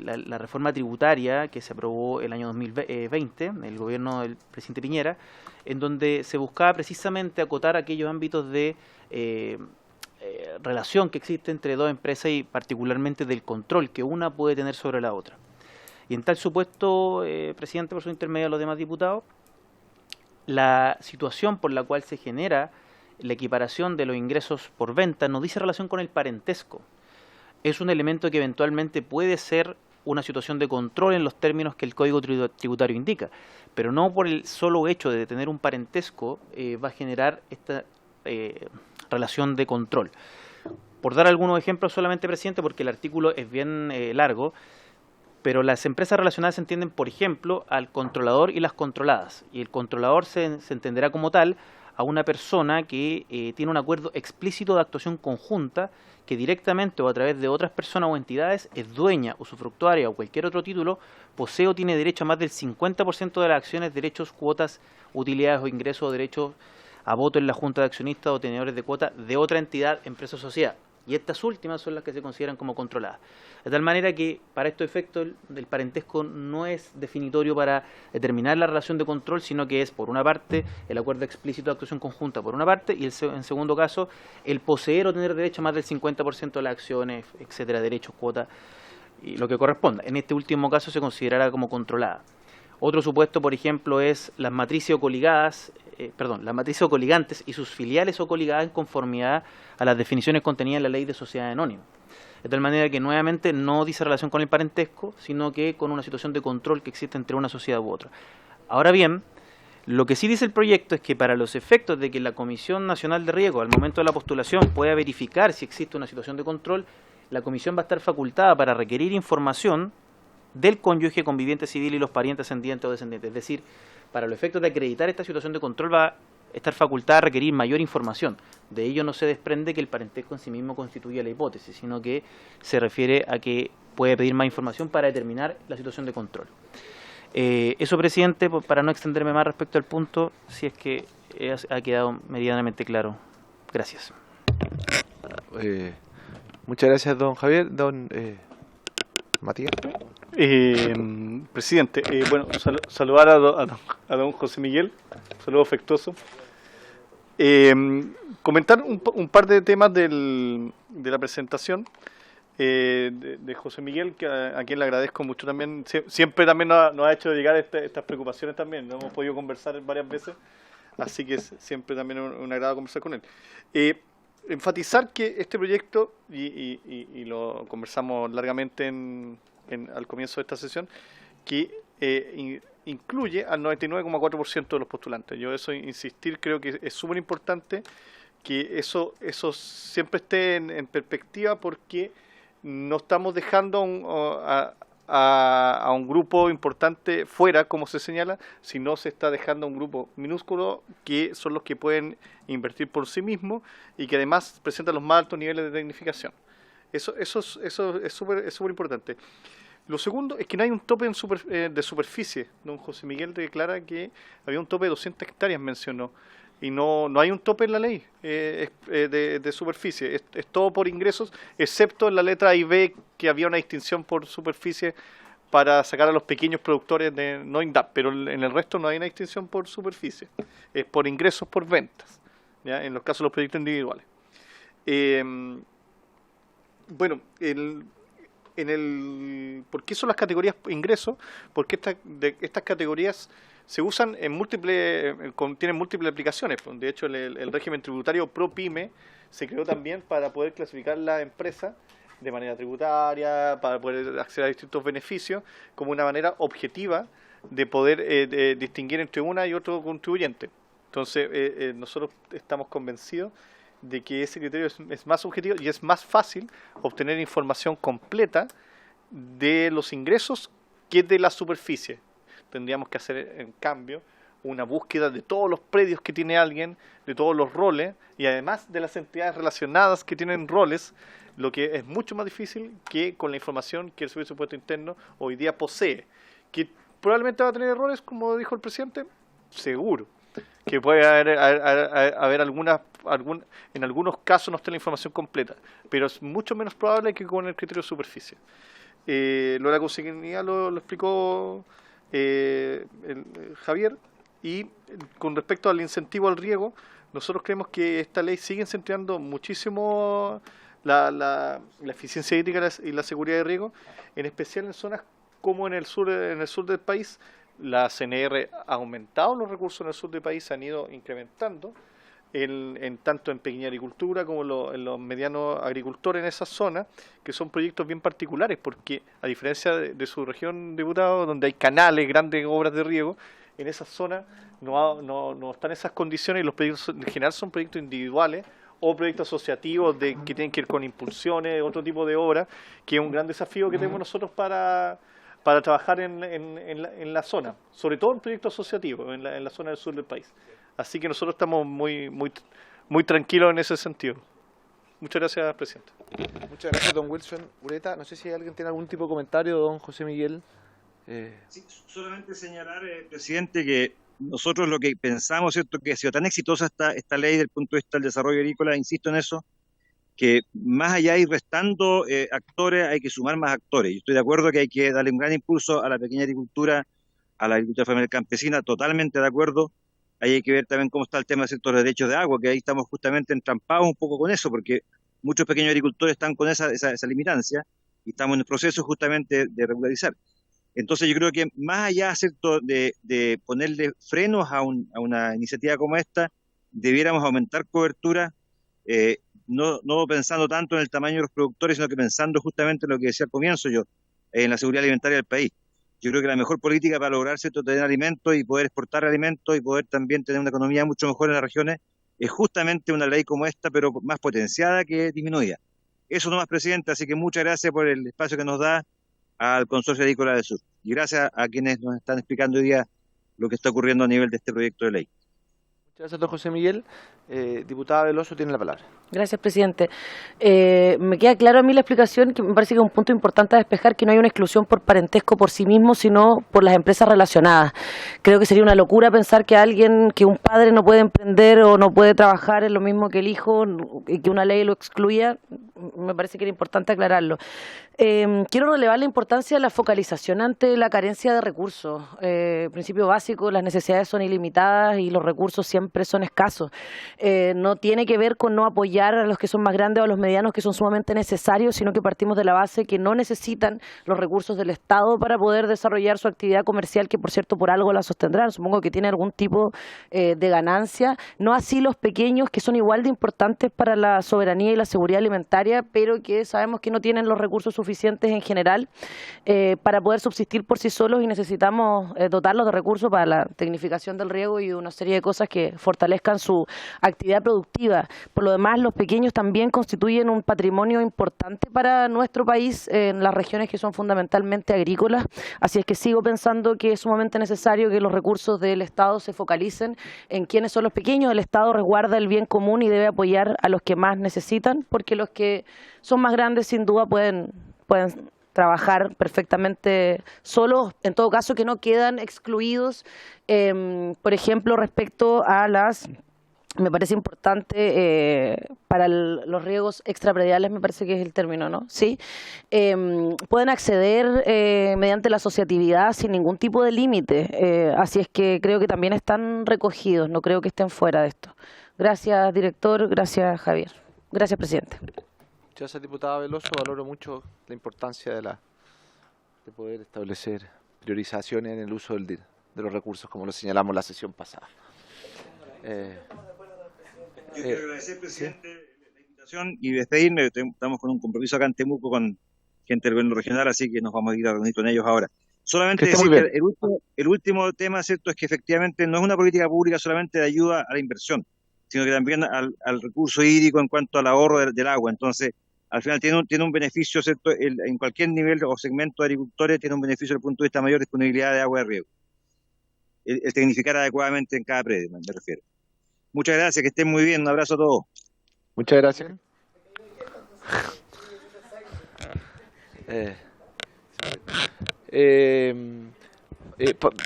la reforma tributaria que se aprobó el año 2020, el gobierno del presidente Piñera, en donde se buscaba precisamente acotar aquellos ámbitos de relación que existe entre dos empresas y particularmente del control que una puede tener sobre la otra. Y en tal supuesto, presidente, por su intermedio a los demás diputados, la situación por la cual se genera la equiparación de los ingresos por venta no dice relación con el parentesco. Es un elemento que eventualmente puede ser una situación de control en los términos que el Código Tributario indica, pero no por el solo hecho de tener un parentesco va a generar esta relación de control. Por dar algunos ejemplos solamente, presidente, porque el artículo es bien largo, pero las empresas relacionadas se entienden, por ejemplo, al controlador y las controladas, y el controlador se entenderá como tal a una persona que tiene un acuerdo explícito de actuación conjunta, que directamente o a través de otras personas o entidades es dueña, usufructuaria o cualquier otro título, posee o tiene derecho a más del 50% de las acciones, derechos, cuotas, utilidades o ingresos o derechos a voto en la junta de accionistas o tenedores de cuota de otra entidad, empresa o sociedad. Y estas últimas son las que se consideran como controladas. De tal manera que para estos efectos el parentesco no es definitorio para determinar la relación de control, sino que es, por una parte, el acuerdo explícito de actuación conjunta, por una parte, y en segundo caso, el poseer o tener derecho a más del 50% de las acciones, etcétera, derechos, cuotas, y lo que corresponda. En este último caso se considerará como controlada. Otro supuesto, por ejemplo, es las matrices o coligantes y sus filiales o coligadas en conformidad a las definiciones contenidas en la Ley de Sociedades Anónimas. De tal manera que nuevamente no dice relación con el parentesco, sino que con una situación de control que existe entre una sociedad u otra. Ahora bien, lo que sí dice el proyecto es que para los efectos de que la Comisión Nacional de Riesgo, al momento de la postulación, pueda verificar si existe una situación de control, la Comisión va a estar facultada para requerir información del cónyuge, conviviente civil y los parientes ascendientes o descendientes. Es decir, para los efectos de acreditar esta situación de control va a estar facultada a requerir mayor información. De ello no se desprende que el parentesco en sí mismo constituya la hipótesis, sino que se refiere a que puede pedir más información para determinar la situación de control. Eso, presidente, para no extenderme más respecto al punto, si es que ha quedado medianamente claro. Gracias. Muchas gracias, don Javier. Don Matías. Presidente, bueno, saludar a don José Miguel, saludo afectuoso. Comentar un par de temas de la presentación de José Miguel, a quien le agradezco mucho también. Siempre también nos ha hecho llegar estas preocupaciones también, nos hemos podido conversar varias veces, así que es siempre también un agrado conversar con él. Enfatizar que este proyecto, y lo conversamos largamente al comienzo de esta sesión, que incluye al 99,4% de los postulantes. Yo eso insistir, creo que es súper importante que eso siempre esté en perspectiva, porque no estamos dejando a un grupo importante fuera, como se señala, sino se está dejando a un grupo minúsculo que son los que pueden invertir por sí mismos y que además presentan los más altos niveles de tecnificación. Eso es súper importante. Lo segundo es que no hay un tope de superficie. Don José Miguel declara que había un tope de 200 hectáreas, mencionó. y no hay un tope en la ley de superficie, es todo por ingresos, excepto en la letra A y B, que había una distinción por superficie para sacar a los pequeños productores de no INDAP, pero en el resto no hay una distinción por superficie, es por ingresos, por ventas, ¿ya? En los casos de los proyectos individuales. Bueno, ¿por qué son las categorías ingresos? Porque estas categorías se usan tienen múltiples aplicaciones. De hecho, el régimen tributario ProPyme se creó también para poder clasificar la empresa de manera tributaria, para poder acceder a distintos beneficios, como una manera objetiva de poder distinguir entre una y otro contribuyente. Entonces, nosotros estamos convencidos de que ese criterio es más objetivo y es más fácil obtener información completa de los ingresos que de la superficie. Tendríamos que hacer, en cambio, una búsqueda de todos los predios que tiene alguien, de todos los roles, y además de las entidades relacionadas que tienen roles, lo que es mucho más difícil que con la información que el Servicio de Impuesto Interno hoy día posee, que probablemente va a tener errores, como dijo el presidente, seguro, que puede haber en algunos casos no esté la información completa, pero es mucho menos probable que con el criterio de superficie. Lo de la consigna lo explicó Javier, y con respecto al incentivo al riego, nosotros creemos que esta ley sigue incentivando muchísimo la eficiencia hídrica y la seguridad de riego, en especial en zonas como en el sur del país. La CNR ha aumentado los recursos en el sur del país, se han ido incrementando tanto en pequeña agricultura como en los medianos agricultores en esas zonas, que son proyectos bien particulares, porque a diferencia de su región, diputado, donde hay canales, grandes obras de riego, en esas zonas no están esas condiciones, y los proyectos en general son proyectos individuales o proyectos asociativos que tienen que ir con impulsiones, otro tipo de obras, que es un gran desafío que tenemos nosotros para trabajar en la zona, sobre todo en proyectos asociativos, en la zona del sur del país. Así que nosotros estamos muy tranquilos en ese sentido. Muchas gracias, presidente. Muchas gracias, don Wilson Ureta. No sé si alguien tiene algún tipo de comentario, don José Miguel. Sí, solamente señalar, presidente, que nosotros lo que pensamos, ¿cierto?, que ha sido tan exitosa esta ley desde el punto de vista del desarrollo agrícola, insisto en eso, que más allá de ir restando actores, hay que sumar más actores. Yo estoy de acuerdo que hay que darle un gran impulso a la pequeña agricultura, a la agricultura familiar campesina, totalmente de acuerdo. Ahí hay que ver también cómo está el tema de los derechos de agua, que ahí estamos justamente entrampados un poco con eso, porque muchos pequeños agricultores están con esa limitancia y estamos en el proceso justamente de regularizar. Entonces yo creo que más allá, ¿cierto?, de ponerle frenos a una iniciativa como esta, debiéramos aumentar cobertura, no pensando tanto en el tamaño de los productores, sino que pensando justamente en lo que decía al comienzo yo, en la seguridad alimentaria del país. Yo creo que la mejor política para lograr, ¿cierto?, tener alimentos y poder exportar alimentos y poder también tener una economía mucho mejor en las regiones es justamente una ley como esta, pero más potenciada que disminuida. Eso nomás, presidente, así que muchas gracias por el espacio que nos da al Consorcio Agrícola del Sur. Y gracias a quienes nos están explicando hoy día lo que está ocurriendo a nivel de este proyecto de ley. Muchas gracias, don José Miguel. Diputada Veloso tiene la palabra. Gracias, presidente. Me queda claro a mí la explicación, que me parece que es un punto importante a despejar, que no hay una exclusión por parentesco por sí mismo, sino por las empresas relacionadas. Creo que sería una locura pensar que un padre no puede emprender o no puede trabajar en lo mismo que el hijo y que una ley lo excluya. Me parece que era importante aclararlo. Quiero relevar la importancia de la focalización ante la carencia de recursos. Principio básico, las necesidades son ilimitadas y los recursos siempre son escasos. No tiene que ver con no apoyar a los que son más grandes o a los medianos, que son sumamente necesarios, sino que partimos de la base que no necesitan los recursos del Estado para poder desarrollar su actividad comercial, que por cierto por algo la sostendrán, supongo que tiene algún tipo de ganancia. No así los pequeños, que son igual de importantes para la soberanía y la seguridad alimentaria, pero que sabemos que no tienen los recursos suficientes en general para poder subsistir por sí solos, y necesitamos dotarlos de recursos para la tecnificación del riego y una serie de cosas que fortalezcan su actividad productiva. Por lo demás, los pequeños también constituyen un patrimonio importante para nuestro país en las regiones que son fundamentalmente agrícolas, así es que sigo pensando que es sumamente necesario que los recursos del Estado se focalicen en quiénes son los pequeños. El Estado resguarda el bien común y debe apoyar a los que más necesitan, porque los que son más grandes sin duda pueden trabajar perfectamente solos, en todo caso que no quedan excluidos, por ejemplo, respecto a las me parece importante para los riegos extraprediales, me parece que es el término, ¿no? Sí. Pueden acceder mediante la asociatividad sin ningún tipo de límite. Así es que creo que también están recogidos, no creo que estén fuera de esto. Gracias, director. Gracias, Javier. Gracias, presidente. Muchas gracias, diputada Veloso. Valoro mucho la importancia de poder establecer priorizaciones en el uso de los recursos, como lo señalamos en la sesión pasada. Yo quiero agradecer, presidente, la invitación y despedirme. Estamos con un compromiso acá en Temuco con gente del gobierno regional, así que nos vamos a ir a reunir con ellos ahora. Solamente decir que el último tema, ¿cierto?, es que efectivamente no es una política pública solamente de ayuda a la inversión, sino que también al recurso hídrico en cuanto al ahorro del agua. Entonces, al final tiene un beneficio, ¿cierto?, en cualquier nivel o segmento de agricultores tiene un beneficio desde el punto de vista de mayor disponibilidad de agua de riego. El tecnificar adecuadamente en cada predio, me refiero. Muchas gracias, que estén muy bien, un abrazo a todos. Muchas gracias.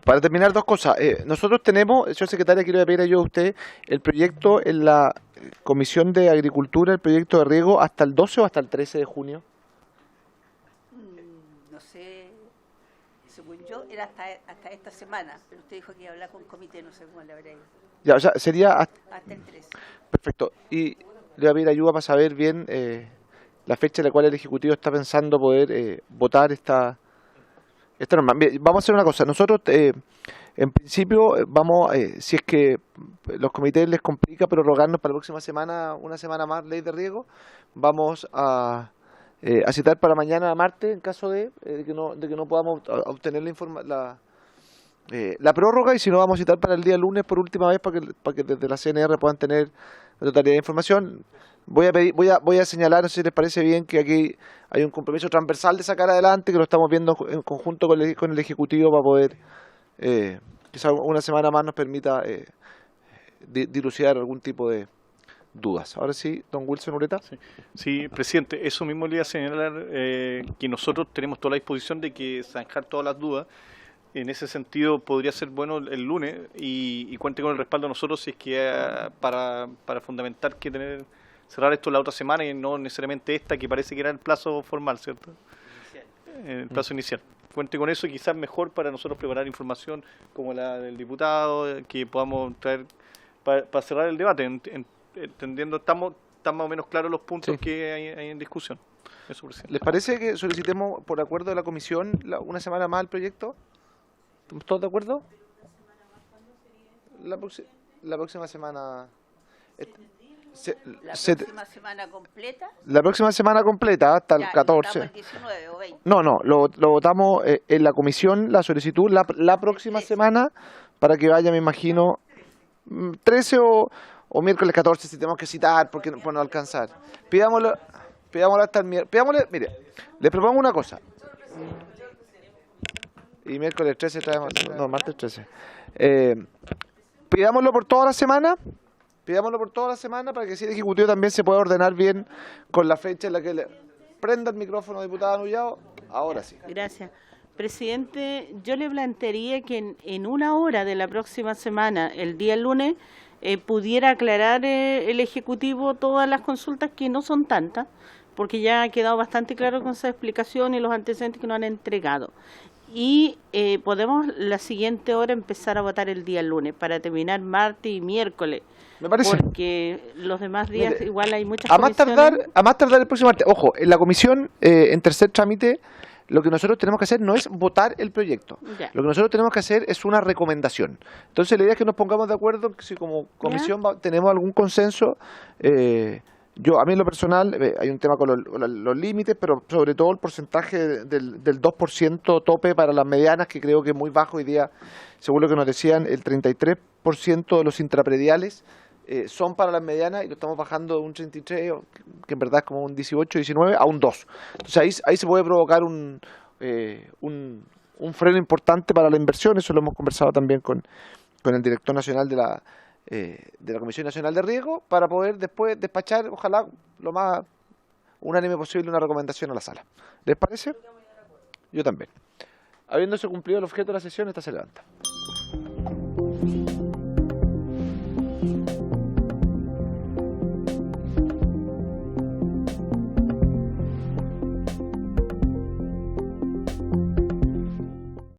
Para terminar, dos cosas. Nosotros tenemos, señor secretario, quiero pedir yo a usted el proyecto en la Comisión de Agricultura, el proyecto de riego, hasta el 12 o hasta el 13 de junio. No sé, según yo era hasta esta semana, pero usted dijo que iba a hablar con comité, no sé cómo le habrá ido. Ya, o sea, sería Hasta el 13. Perfecto. Y le voy a pedir ayuda para saber bien la fecha en la cual el Ejecutivo está pensando poder votar esta norma. Bien, vamos a hacer una cosa. Nosotros, en principio, vamos, si es que los comités les complica, pero rogarnos para la próxima semana, una semana más, ley de riego, vamos a citar para mañana, martes, en caso de que no podamos obtener la prórroga, y si no, vamos a citar para el día lunes por última vez para que desde la CNR puedan tener la totalidad de información. Voy a señalar, no sé si les parece bien, que aquí hay un compromiso transversal de sacar adelante, que lo estamos viendo en conjunto con el Ejecutivo para poder, quizás una semana más nos permita dilucidar algún tipo de dudas. Ahora sí, don Wilson Ureta. Sí, presidente, eso mismo le iba a señalar, que nosotros tenemos toda la disposición de que zanjar todas las dudas. En ese sentido, podría ser bueno el lunes y cuente con el respaldo de nosotros si es que para fundamentar que cerrar esto la otra semana y no necesariamente esta, que parece que era el plazo formal, ¿cierto? El plazo inicial. Cuente con eso, y quizás mejor para nosotros preparar información como la del diputado, que podamos traer para cerrar el debate, entendiendo, estamos más o menos claros los puntos que hay en discusión. Eso, presidente. ¿Les parece que solicitemos, por acuerdo de la comisión, una semana más el proyecto? ¿Estamos todos de acuerdo? La próxima semana... ¿La próxima semana completa? La próxima semana completa, hasta el 14. ¿El 19 o 20? No, lo votamos en la comisión, la solicitud, la próxima semana, para que vaya, me imagino, 13 o miércoles 14, si tenemos que citar, porque no alcanzar. Pidámoslo hasta el miércoles. Mire, les propongo una cosa. Y miércoles 13 traemos, no, martes 13. Pidámoslo por toda la semana. Pidámoslo por toda la semana para que si el Ejecutivo también se pueda ordenar bien con la fecha en la que le prenda el micrófono, diputada Nullado. Ahora sí. Gracias. Presidente, yo le plantearía que en una hora de la próxima semana, el día lunes, pudiera aclarar el Ejecutivo todas las consultas, que no son tantas, porque ya ha quedado bastante claro con esa explicación y los antecedentes que nos han entregado. Y podemos la siguiente hora empezar a votar el día lunes para terminar martes y miércoles. Me parece. Porque los demás días, mire, igual hay muchas a más tardar el próximo martes. Ojo, en la comisión, en tercer trámite, lo que nosotros tenemos que hacer no es votar el proyecto. Ya. Lo que nosotros tenemos que hacer es una recomendación. Entonces la idea es que nos pongamos de acuerdo, si como comisión tenemos algún consenso. A mí en lo personal, hay un tema con los límites, pero sobre todo el porcentaje del 2% tope para las medianas, que creo que es muy bajo hoy día. Según lo que nos decían, el 33% de los intraprediales son para las medianas, y lo estamos bajando de un 33, que en verdad es como un 18, 19, a un 2. Entonces ahí se puede provocar un freno importante para la inversión. Eso lo hemos conversado también con el director nacional de la Comisión Nacional de Riego, para poder después despachar, ojalá lo más unánime posible, una recomendación a la sala. ¿Les parece? Yo también. Habiéndose cumplido el objeto de la sesión, esta se levanta.